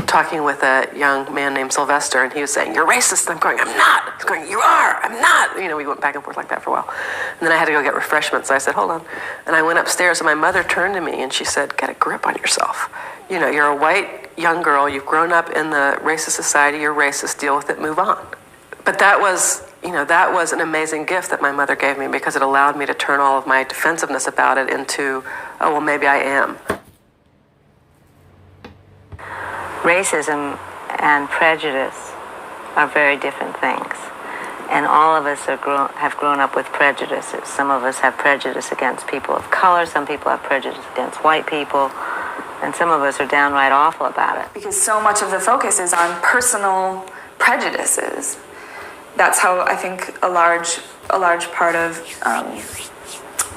talking with a young man named Sylvester, and he was saying, "You're racist." And I'm going, "I'm not." He's going, "You are." "I'm not." We went back and forth like that for a while. And then I had to go get refreshments, so I said, "Hold on." And I went upstairs, and my mother turned to me, and she said, "Get a grip on yourself. You're a white young girl. You've grown up in the racist society. You're racist. Deal with it. Move on." But that was an amazing gift that my mother gave me, because it allowed me to turn all of my defensiveness about it into, oh, well, maybe I am. Racism and prejudice are very different things. And all of us have grown up with prejudices. Some of us have prejudice against people of color. Some people have prejudice against white people. And some of us are downright awful about it. Because so much of the focus is on personal prejudices. That's how I think a large part of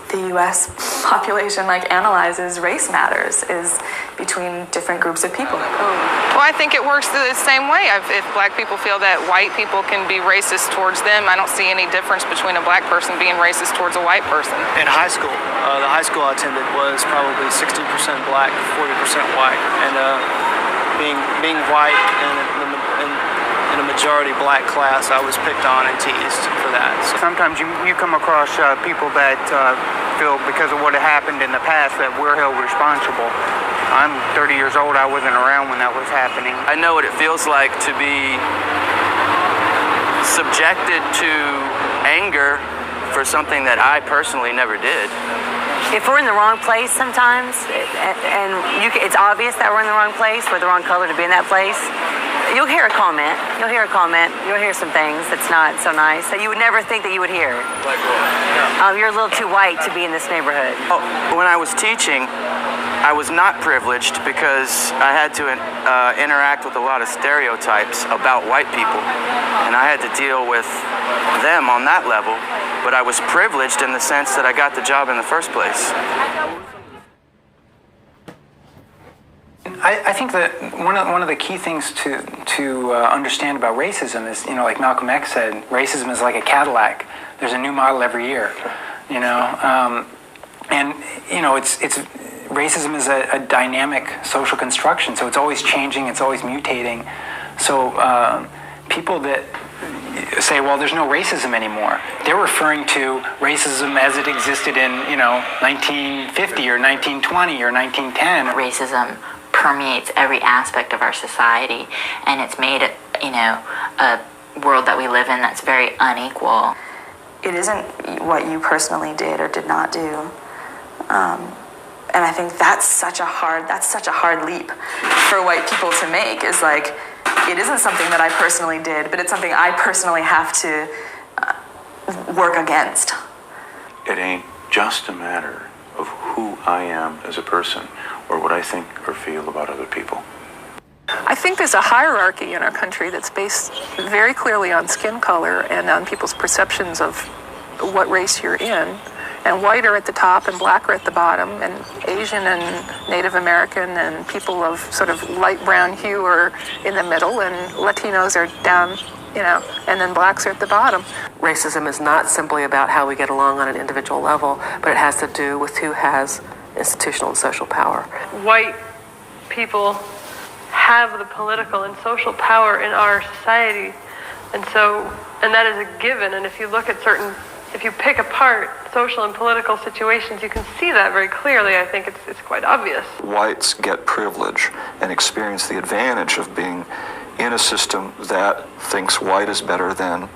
the U.S. population analyzes race matters is between different groups of people. Well, I think it works the same way. If black people feel that white people can be racist towards them, I don't see any difference between a black person being racist towards a white person. In high school, the high school I attended was probably 60% black, 40% white, and being white and in a majority black class, I was picked on and teased for that. So. Sometimes you come across people that feel because of what happened in the past that we're held responsible. I'm 30 years old. I wasn't around when that was happening. I know what it feels like to be subjected to anger for something that I personally never did. If we're in the wrong place sometimes, and it's obvious that we're in the wrong place, we're the wrong color to be in that place, you'll hear a comment. You'll hear some things that's not so nice that you would never think that you would hear. Like what? You're a little too white to be in this neighborhood. When I was teaching, I was not privileged because I had to interact with a lot of stereotypes about white people, and I had to deal with them on that level, but I was privileged in the sense that I got the job in the first place. I think that one of the key things to understand about racism is, like Malcolm X said, racism is like a Cadillac. There's a new model every year, and it's racism is a dynamic social construction, so it's always changing, it's always mutating. So people that say, well, there's no racism anymore, they're referring to racism as it existed in 1950 or 1920 or 1910. Racism permeates every aspect of our society, and it's made it, a world that we live in that's very unequal. It isn't what you personally did or did not do. And I think that's such a hard leap for white people to make, is like, it isn't something that I personally did, but it's something I personally have to work against. It ain't just a matter of who I am as a person or what I think or feel about other people. I think there's a hierarchy in our country that's based very clearly on skin color and on people's perceptions of what race you're in. And white are at the top and black are at the bottom, and Asian and Native American and people of sort of light brown hue are in the middle, and Latinos are down, and then blacks are at the bottom. Racism is not simply about how we get along on an individual level, but it has to do with who has institutional and social power. White people have the political and social power in our society, and that is a given. And if you pick apart social and political situations, you can see that very clearly. I think it's quite obvious. Whites get privilege and experience the advantage of being in a system that thinks white is better than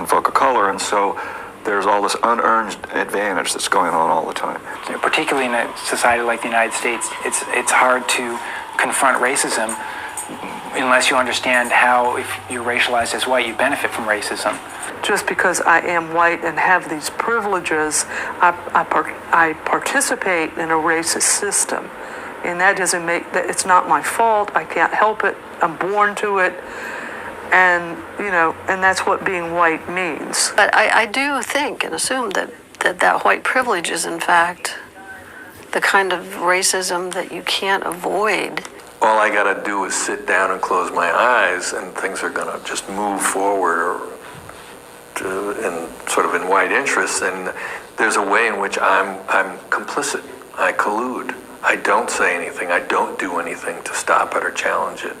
folk of color, and so there's all this unearned advantage that's going on all the time. Particularly in a society like the United States, it's hard to confront racism unless you understand how, if you're racialized as white, you benefit from racism. Just because I am white and have these privileges, I participate in a racist system. And that doesn't it's not my fault. I can't help it. I'm born to it. And, and that's what being white means. But I do think and assume that white privilege is, in fact, the kind of racism that you can't avoid. All I got to do is sit down and close my eyes, and things are going to just move forward in white interest. And there's a way in which I'm complicit. I collude. I don't say anything. I don't do anything to stop it or challenge it.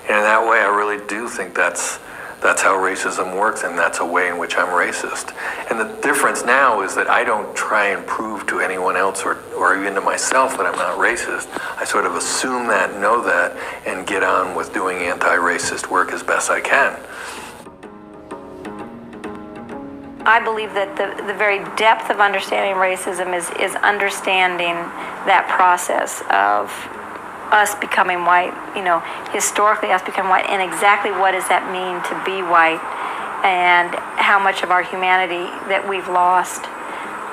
And in that way, I really do think that's how racism works, and that's a way in which I'm racist. And the difference now is that I don't try and prove to anyone else or even to myself that I'm not racist. I sort of assume that, know that, and get on with doing anti-racist work as best I can. I believe that the very depth of understanding racism is understanding that process of us becoming white, historically us becoming white, and exactly what does that mean to be white, and how much of our humanity that we've lost.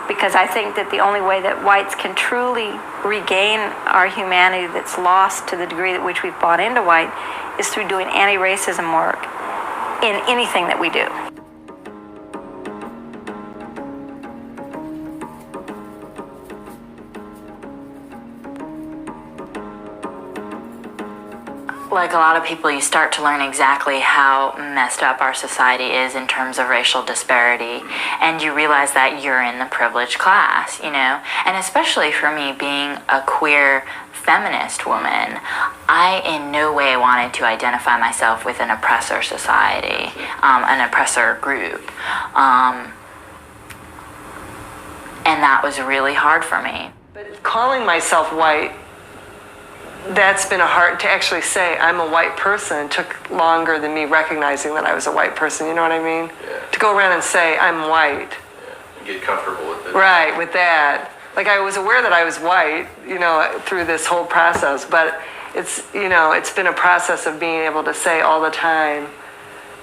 Because I think that the only way that whites can truly regain our humanity that's lost to the degree at which we've bought into white is through doing anti-racism work in anything that we do. like a lot of people, you start to learn exactly how messed up our society is in terms of racial disparity, and you realize that you're in the privileged class, you know? And especially for me, being a queer feminist woman, I in no way wanted to identify myself with an oppressor society, an oppressor group. And that was really hard for me. But calling myself white, that's been hard to actually say I'm a white person. It took longer than me recognizing that I was a white person, you know what I mean? Yeah. To go around and say I'm white. Yeah. Get comfortable with it. Right, with that. Like I was aware that I was white, you know, through this whole process, but it's, you know, it's been a process of being able to say all the time,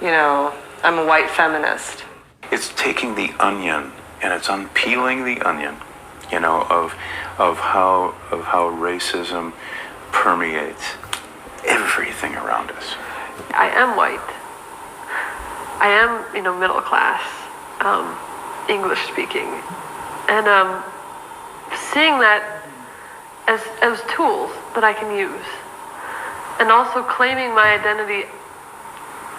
you know, I'm a white feminist. It's taking the onion and it's unpeeling the onion, you know, of how racism permeates everything around us. I am white. I am, you know, middle class, English speaking, and seeing that as tools that I can use, and also claiming my identity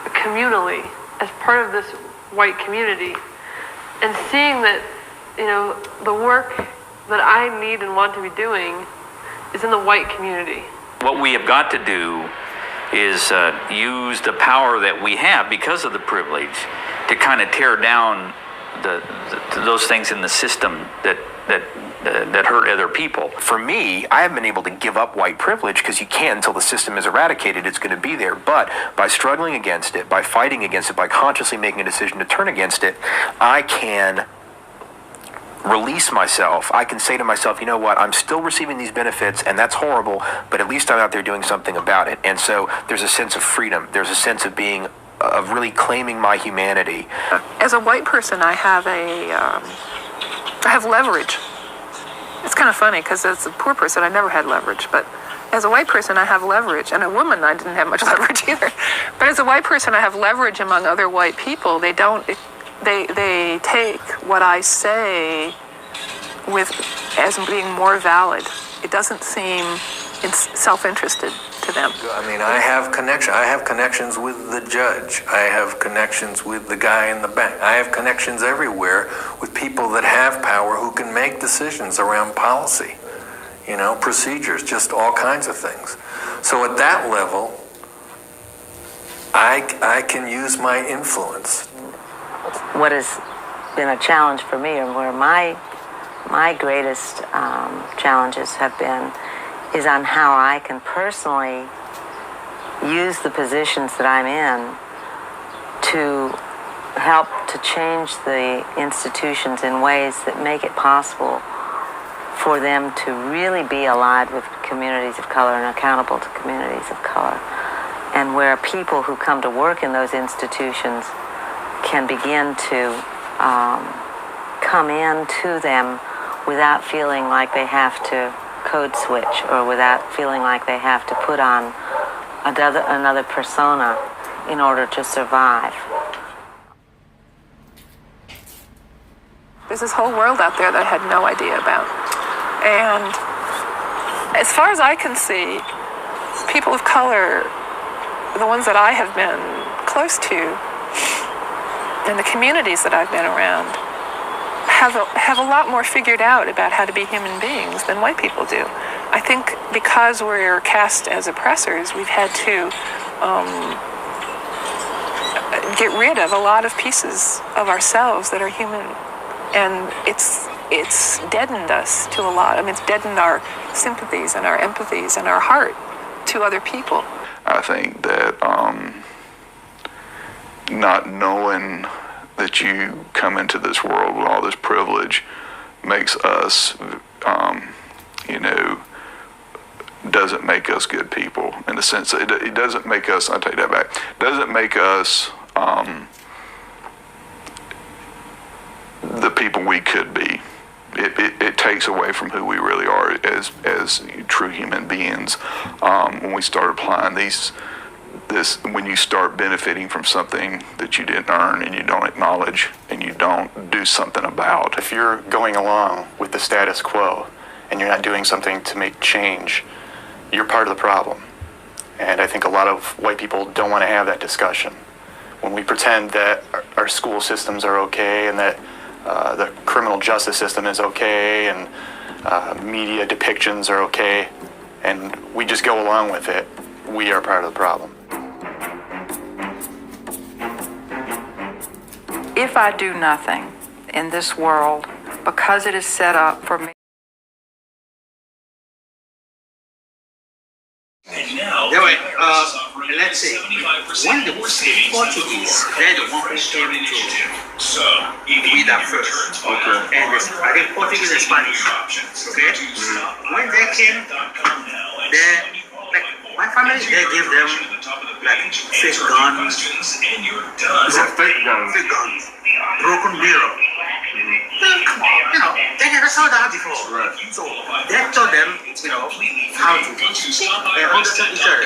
communally as part of this white community, and seeing that, you know, the work that I need and want to be doing is in the white community. What we have got to do is use the power that we have because of the privilege to kind of tear down those things in the system that hurt other people. For me, I haven't been able to give up white privilege because you can't until the system is eradicated. It's going to be there. But by struggling against it, by fighting against it, by consciously making a decision to turn against it, I can release myself. I can say to myself, you know what, I'm still receiving these benefits and that's horrible, but at least I'm out there doing something about it. And so there's a sense of freedom. There's a sense of being, of really claiming my humanity. As a white person, I have leverage. It's kind of funny because as a poor person, I never had leverage, but as a white person, I have leverage. And a woman, I didn't have much leverage either. But as a white person, I have leverage among other white people. They take what I say as being more valid. It doesn't seem self-interested to them. I mean, I have connections with the judge. I have connections with the guy in the bank. I have connections everywhere with people that have power who can make decisions around policy, you know, procedures, just all kinds of things. So at that level, I can use my influence. What has been a challenge for me, and where my greatest challenges have been, is on how I can personally use the positions that I'm in to help to change the institutions in ways that make it possible for them to really be allied with communities of color and accountable to communities of color, and where people who come to work in those institutions can begin to come into them without feeling like they have to code switch, or without feeling like they have to put on another persona in order to survive. There's this whole world out there that I had no idea about. And as far as I can see, people of color, the ones that I have been close to, and the communities that I've been around, have a lot more figured out about how to be human beings than white people do. I think because we're cast as oppressors, we've had to get rid of a lot of pieces of ourselves that are human, and it's deadened us to a lot. I mean, it's deadened our sympathies and our empathies and our heart to other people. I think that not knowing that you come into this world with all this privilege makes us, doesn't make us good people, in the sense that it doesn't make us, I'll take that back, doesn't make us the people we could be. It takes away from who we really are as true human beings when we start applying when you start benefiting from something that you didn't earn and you don't acknowledge and you don't do something about. If you're going along with the status quo and you're not doing something to make change, you're part of the problem. And I think a lot of white people don't want to have that discussion. When we pretend that our school systems are okay and that the criminal justice system is okay and media depictions are okay, and we just go along with it, we are part of the problem. If I do nothing in this world because it is set up for me. Anyway, let's see. When the Portuguese, they're the one who came to read that first. Okay. And I think Portuguese and Spanish. Okay. When they came, like my family, they give them like fake guns. Is that fake guns? Fake guns. Broken mirror. Come on, they never saw that before. Right. So they taught them, how to understand each other.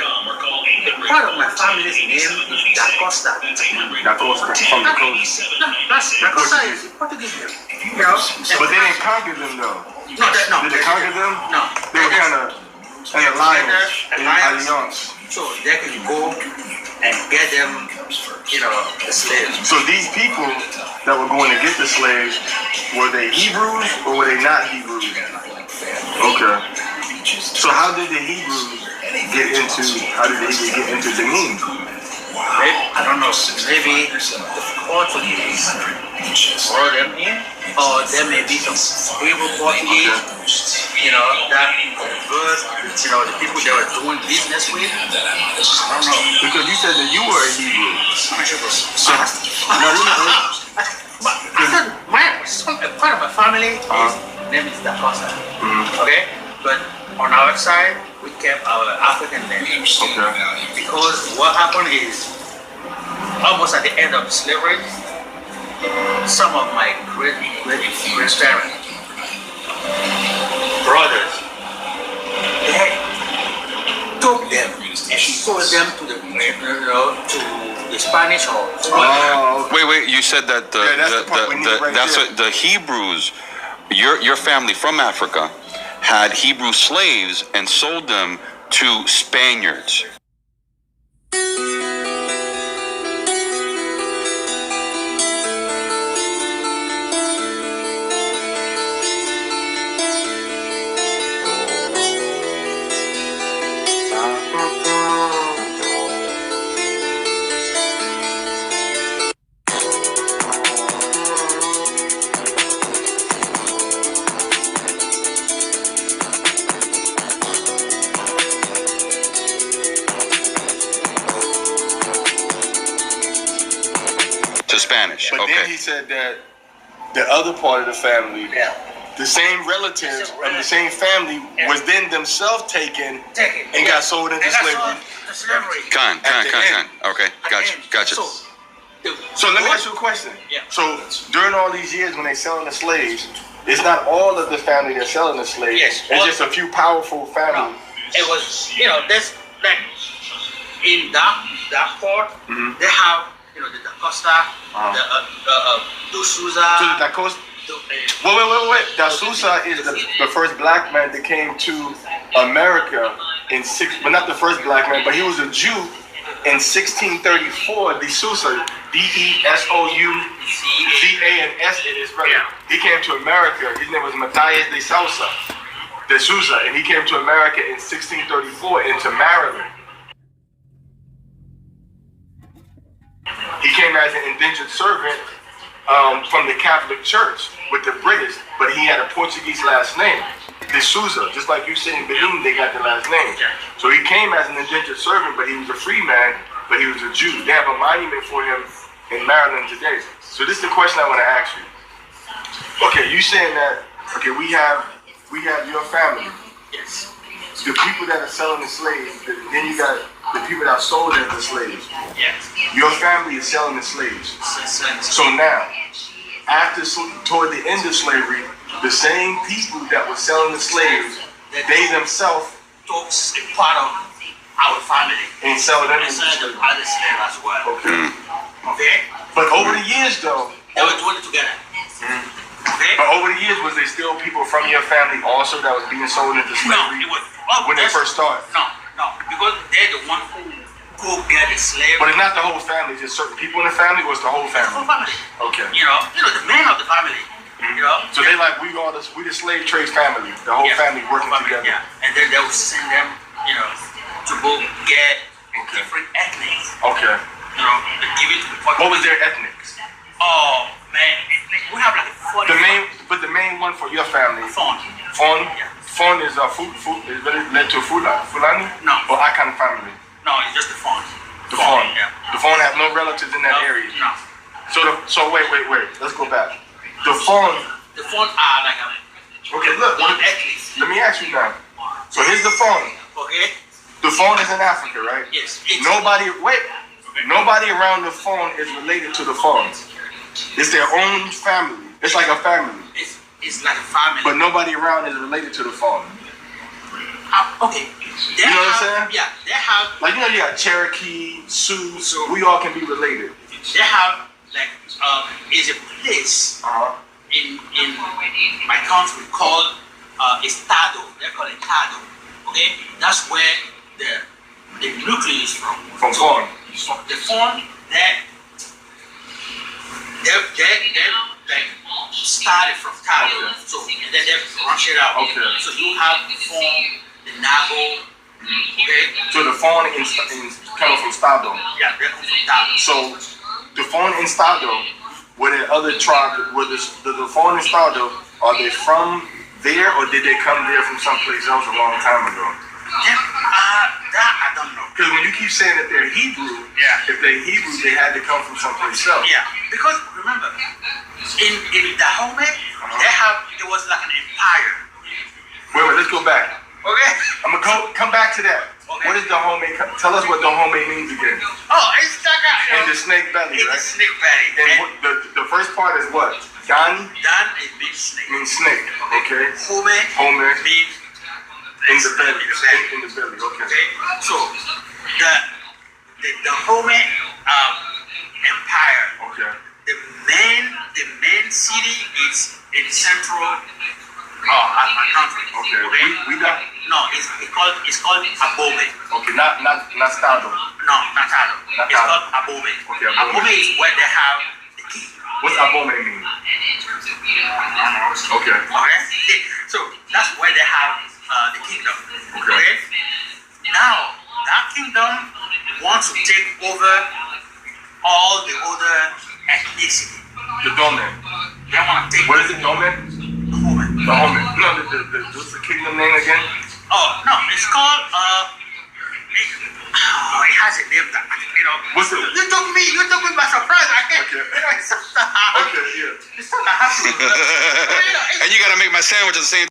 Part of my family's name is Da Costa. Da Costa, from the coast. No, Da Costa is Portuguese name. But they didn't conquer them though. No. Did they conquer them? No. They were kind of an alliance. So they can go and get them, the slaves. So these people that were going to get the slaves, were they Hebrews or were they not Hebrews? Okay. So how did the Hebrews get into Benin? I don't know. Maybe the Portuguese brought them in, or there may be some Hebrew Portuguese. That convert, the people they were doing business with. I don't know. Because you said that you were a Hebrew. Part of my family name is Da Costa. Okay? But on our side, we kept our African name. Okay. Because what happened is, almost at the end of slavery, some of my great-grandparents, brothers, they took them and sold them to the Spanish or. Wait! You said that the Hebrews, your family from Africa, had Hebrew slaves and sold them to Spaniards. Spanish. But then he said that the other part of the family, the same relatives of the same family, was then themselves taken and got sold into slavery. Con. Okay, gotcha. So let me ask you a question. So during all these years when they selling the slaves, it's not all of the family that's selling the slaves. It's just a few powerful families. No, it was, there's like in that part, they have. The Da Costa, the Souza. So the Da Costa. Wait. Da Souza is the first black man that came to America but not the first black man, but he was a Jew in 1634. De Souza, D-E-S-O-U-Z-A-N-S in his brother. He came to America. His name was Matthias de Souza, and he came to America in 1634 into Maryland. He came as an indentured servant from the Catholic Church with the British, but he had a Portuguese last name, De Souza. Just like you said in Benin, they got the last name. So he came as an indentured servant, but he was a free man, but he was a Jew. They have a monument for him in Maryland today. So this is the question I want to ask you. Okay, you saying that? Okay, we have your family. Yes. The people that are selling the slaves. Then you got the people that are sold as the slaves. Yes. Your family is selling the slaves. So now, toward the end of slavery, the same people that were selling the slaves, they themselves took a part of our family and sell them as well. Okay. Okay. But over the years, though, they were doing it together. Okay. But over the years, was there still people from your family also that was being sold into slavery when they first started? No. because they're the one who go get the slave. But it's not the whole family, just certain people in the family, or it's the whole family? The whole family. Okay. You know, the men of the family. You know. So they like we the slave trade family, the whole family working together. Yeah, and then they will send them, you know, to go get different ethnics. Okay. You know, and give it to the. What was their ethnics? Oh man, we have like 40. The main one for your family. Fon. Fon. Yeah. Fon is a food is related to Fulani. No. Or Akan family. No, it's just the Fon. The Fon. Yeah. The Fon have no relatives in that area. No. So wait. Let's go back. The Fon are like a. Okay, look. One ethnic. Let me ask you now. So here's the Fon. Okay. The Fon is in Africa, right? Yes. Nobody around the Fon is related to the Fons. It's their own family. It's like a family. It's like a family. But nobody around is related to the Fon. Okay. You know what I'm saying? Yeah, they have. Like, you know, you got Cherokee, Sioux, we all can be related. They have, like, is a place in my country called Estado. They call it Estado. Okay? That's where the nucleus is from. From Fon. The Fon, they like started from Estado. Okay. So, and then they branch it out. Okay. So you have the Fon, the Nago. Okay. So the Fon coming from Estado. Yeah, they're from Estado. So the Fon in Estado, were there other tribes, the Fon in Estado, are they from there or did they come there from someplace else a long time ago? That I don't know. Because when you keep saying that they're Hebrew, if they're Hebrew, they had to come from someplace else. Yeah, because remember, in Dahomey, it was like an empire. Wait, let's go back. Okay. I'm gonna come back to that. Okay. What is Dahomey? Tell us what Dahomey means again. Oh, it's like a. In the snake belly, right? In the snake belly. And the first part is what? Dan? Dan, it means snake. Means snake. Okay. Home means in the belly. In the belly. Okay. So the Dahomey empire. Okay. The main city is in central. My country. Okay. We got. No, it's called Abome. Okay, not Stado. No, not Stado. It's called Abome. Okay, Abome is where they have the king. What's Abome mean? Okay. Okay. So that's where they have the kingdom. Okay. Now that kingdom wants to take over all the other ethnicity. The Dome. They want to take. What is it, Dome? The Dahomey. No, what's the kingdom name again? Oh no, it's called it has a name that What's it? You took me by surprise. I can't. Okay. Okay, yeah. It's something I have to. And you gotta make my sandwich at the same.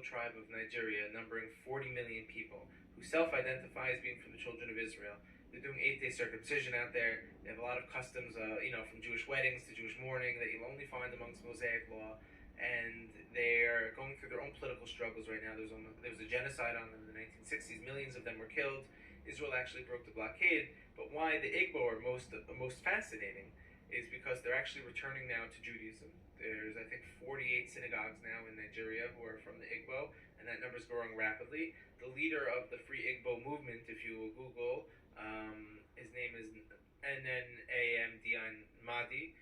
Tribe of Nigeria, numbering 40 million people, who self-identify as being from the children of Israel. They're doing 8-day circumcision out there. They have a lot of customs, from Jewish weddings to Jewish mourning that you'll only find amongst Mosaic law. And they're going through their own political struggles right now. There was a genocide on them in the 1960s. Millions of them were killed. Israel actually broke the blockade. But why the Igbo are most fascinating is because they're actually returning now to Judaism. There's, I think, 48 synagogues now in Nigeria who are from the Igbo, and that number's growing rapidly. The leader of the Free Igbo movement, if you will Google, his name is Nnamdi Mahdi.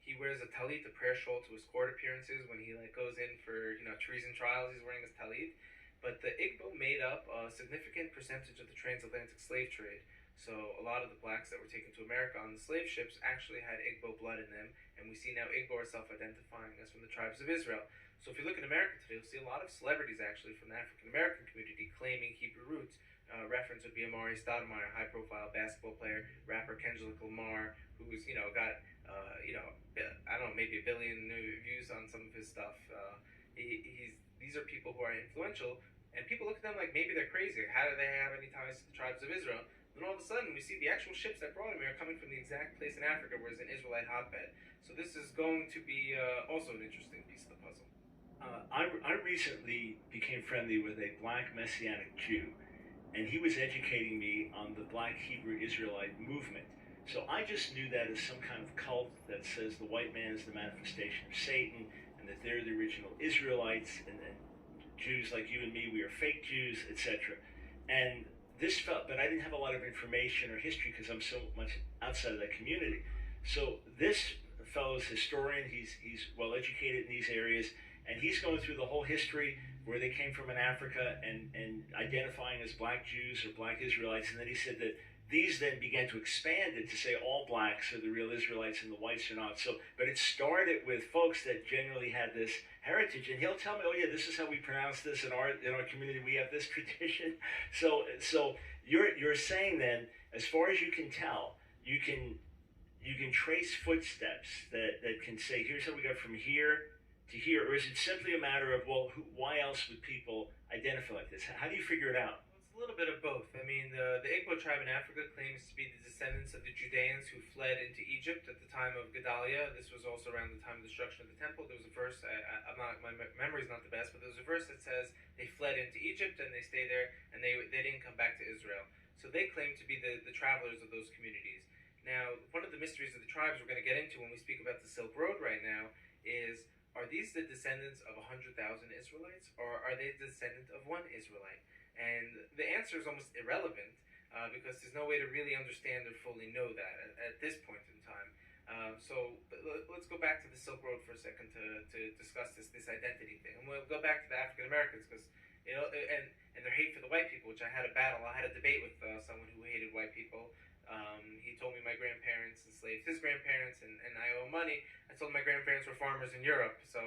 He wears a talit, a prayer shawl, to his court appearances. When he goes in for treason trials, he's wearing his talit. But the Igbo made up a significant percentage of the transatlantic slave trade. So a lot of the blacks that were taken to America on the slave ships actually had Igbo blood in them, and we see now Igbo are self-identifying as from the tribes of Israel. So if you look in America today, you'll see a lot of celebrities actually from the African-American community claiming Hebrew roots. Reference would be Amari Stoudemire, high-profile basketball player, rapper Kendrick Lamar, who's got I don't know, maybe 1 billion views on some of his stuff. These are people who are influential, and people look at them like maybe they're crazy. How do they have any ties to the tribes of Israel? Then all of a sudden, we see the actual ships that brought him here are coming from the exact place in Africa where it's an Israelite hotbed. So this is going to be also an interesting piece of the puzzle. I recently became friendly with a black Messianic Jew, and he was educating me on the Black Hebrew Israelite movement. So I just knew that as some kind of cult that says the white man is the manifestation of Satan, and that they're the original Israelites, and then Jews like you and me, we are fake Jews, etc. And this felt, but I didn't have a lot of information or history because I'm so much outside of that community. So this fellow's historian, he's well educated in these areas, and he's going through the whole history where they came from in Africa and identifying as Black Jews or Black Israelites. And then he said that these then began to expand it to say all blacks are the real Israelites and the whites are not. So, but it started with folks that generally had this heritage, and he'll tell me, oh yeah, this is how we pronounce this in our community. We have this tradition. So you're saying then, as far as you can tell, you can trace footsteps that can say, here's how we got from here to here, or is it simply a matter of, well, why else would people identify like this? How do you figure it out? A little bit of both. I mean, the Igbo tribe in Africa claims to be the descendants of the Judeans who fled into Egypt at the time of Gedaliah. This was also around the time of the destruction of the temple. There was a verse, my memory's not the best, but there was a verse that says they fled into Egypt and they stayed there and they didn't come back to Israel. So they claim to be the travelers of those communities. Now, one of the mysteries of the tribes we're going to get into when we speak about the Silk Road right now is, are these the descendants of 100,000 Israelites, or are they the descendant of one Israelite? And the answer is almost irrelevant because there's no way to really understand or fully know that at this point in time. So let's go back to the Silk Road for a second to discuss this identity thing. And we'll go back to the African Americans because and their hate for the white people, which I had a debate with someone who hated white people. He told me my grandparents enslaved his grandparents, and I owe money. I told him my grandparents were farmers in Europe, so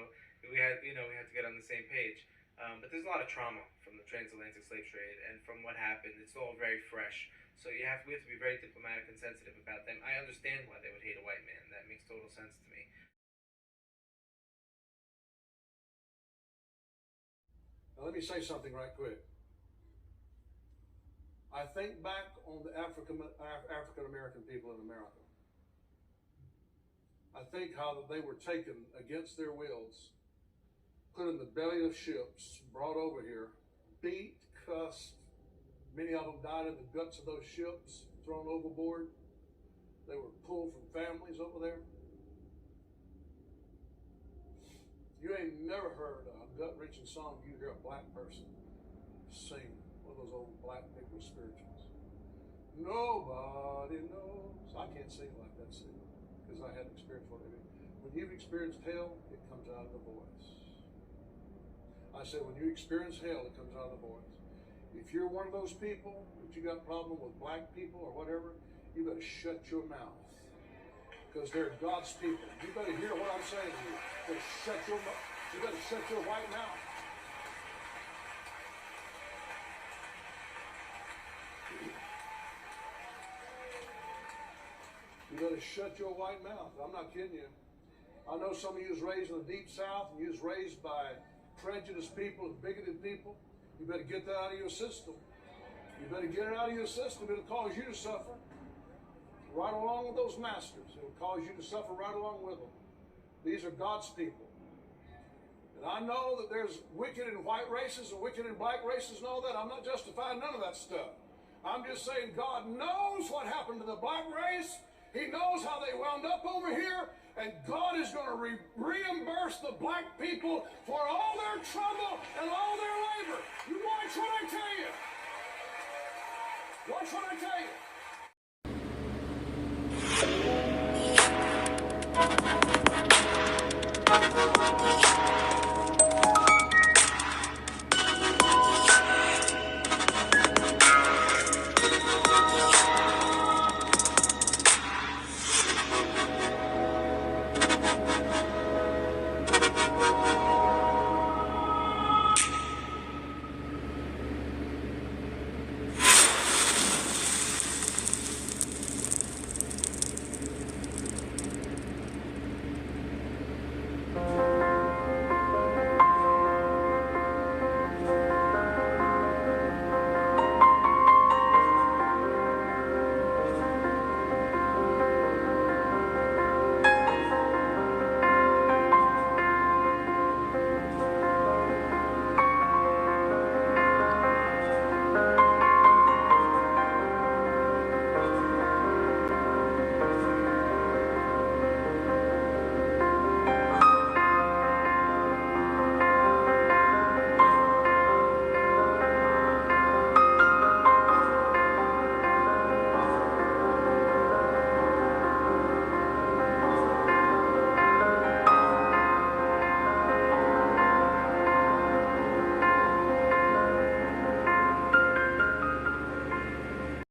we had to get on the same page. But there's a lot of trauma from the transatlantic slave trade and from what happened. It's all very fresh. So we have to be very diplomatic and sensitive about them. I understand why they would hate a white man. That makes total sense to me. Now let me say something right quick. I think back on the African American people in America. I think how they were taken against their wills, put in the belly of ships, brought over here, beat, cussed. Many of them died in the guts of those ships, thrown overboard. They were pulled from families over there. You ain't never heard a gut-wrenching song you hear a black person sing, one of those old black Negro spirituals. Nobody knows. I can't sing like that sing because I hadn't experienced what it is. When you've experienced hell, it comes out of the voice. I said, when you experience hell, it comes out of the voice. If you're one of those people that you got a problem with black people or whatever, you better shut your mouth because they're God's people. You better hear what I'm saying to you. You better shut your mouth. You better shut your white mouth. You better shut your white mouth. I'm not kidding you. I know some of you was raised in the deep south and you was raised by prejudiced people and bigoted people. You better get that out of your system. You better get it out of your system. It'll cause you to suffer right along with those masters. It'll cause you to suffer right along with them. These are God's people. And I know that there's wicked and white races and wicked and black races and all that. I'm not justifying none of that stuff. I'm just saying God knows what happened to the black race. He knows how they wound up over here, and God is going to reimburse the black people for all their trouble and all their labor. You watch what I tell you. Watch what I tell you.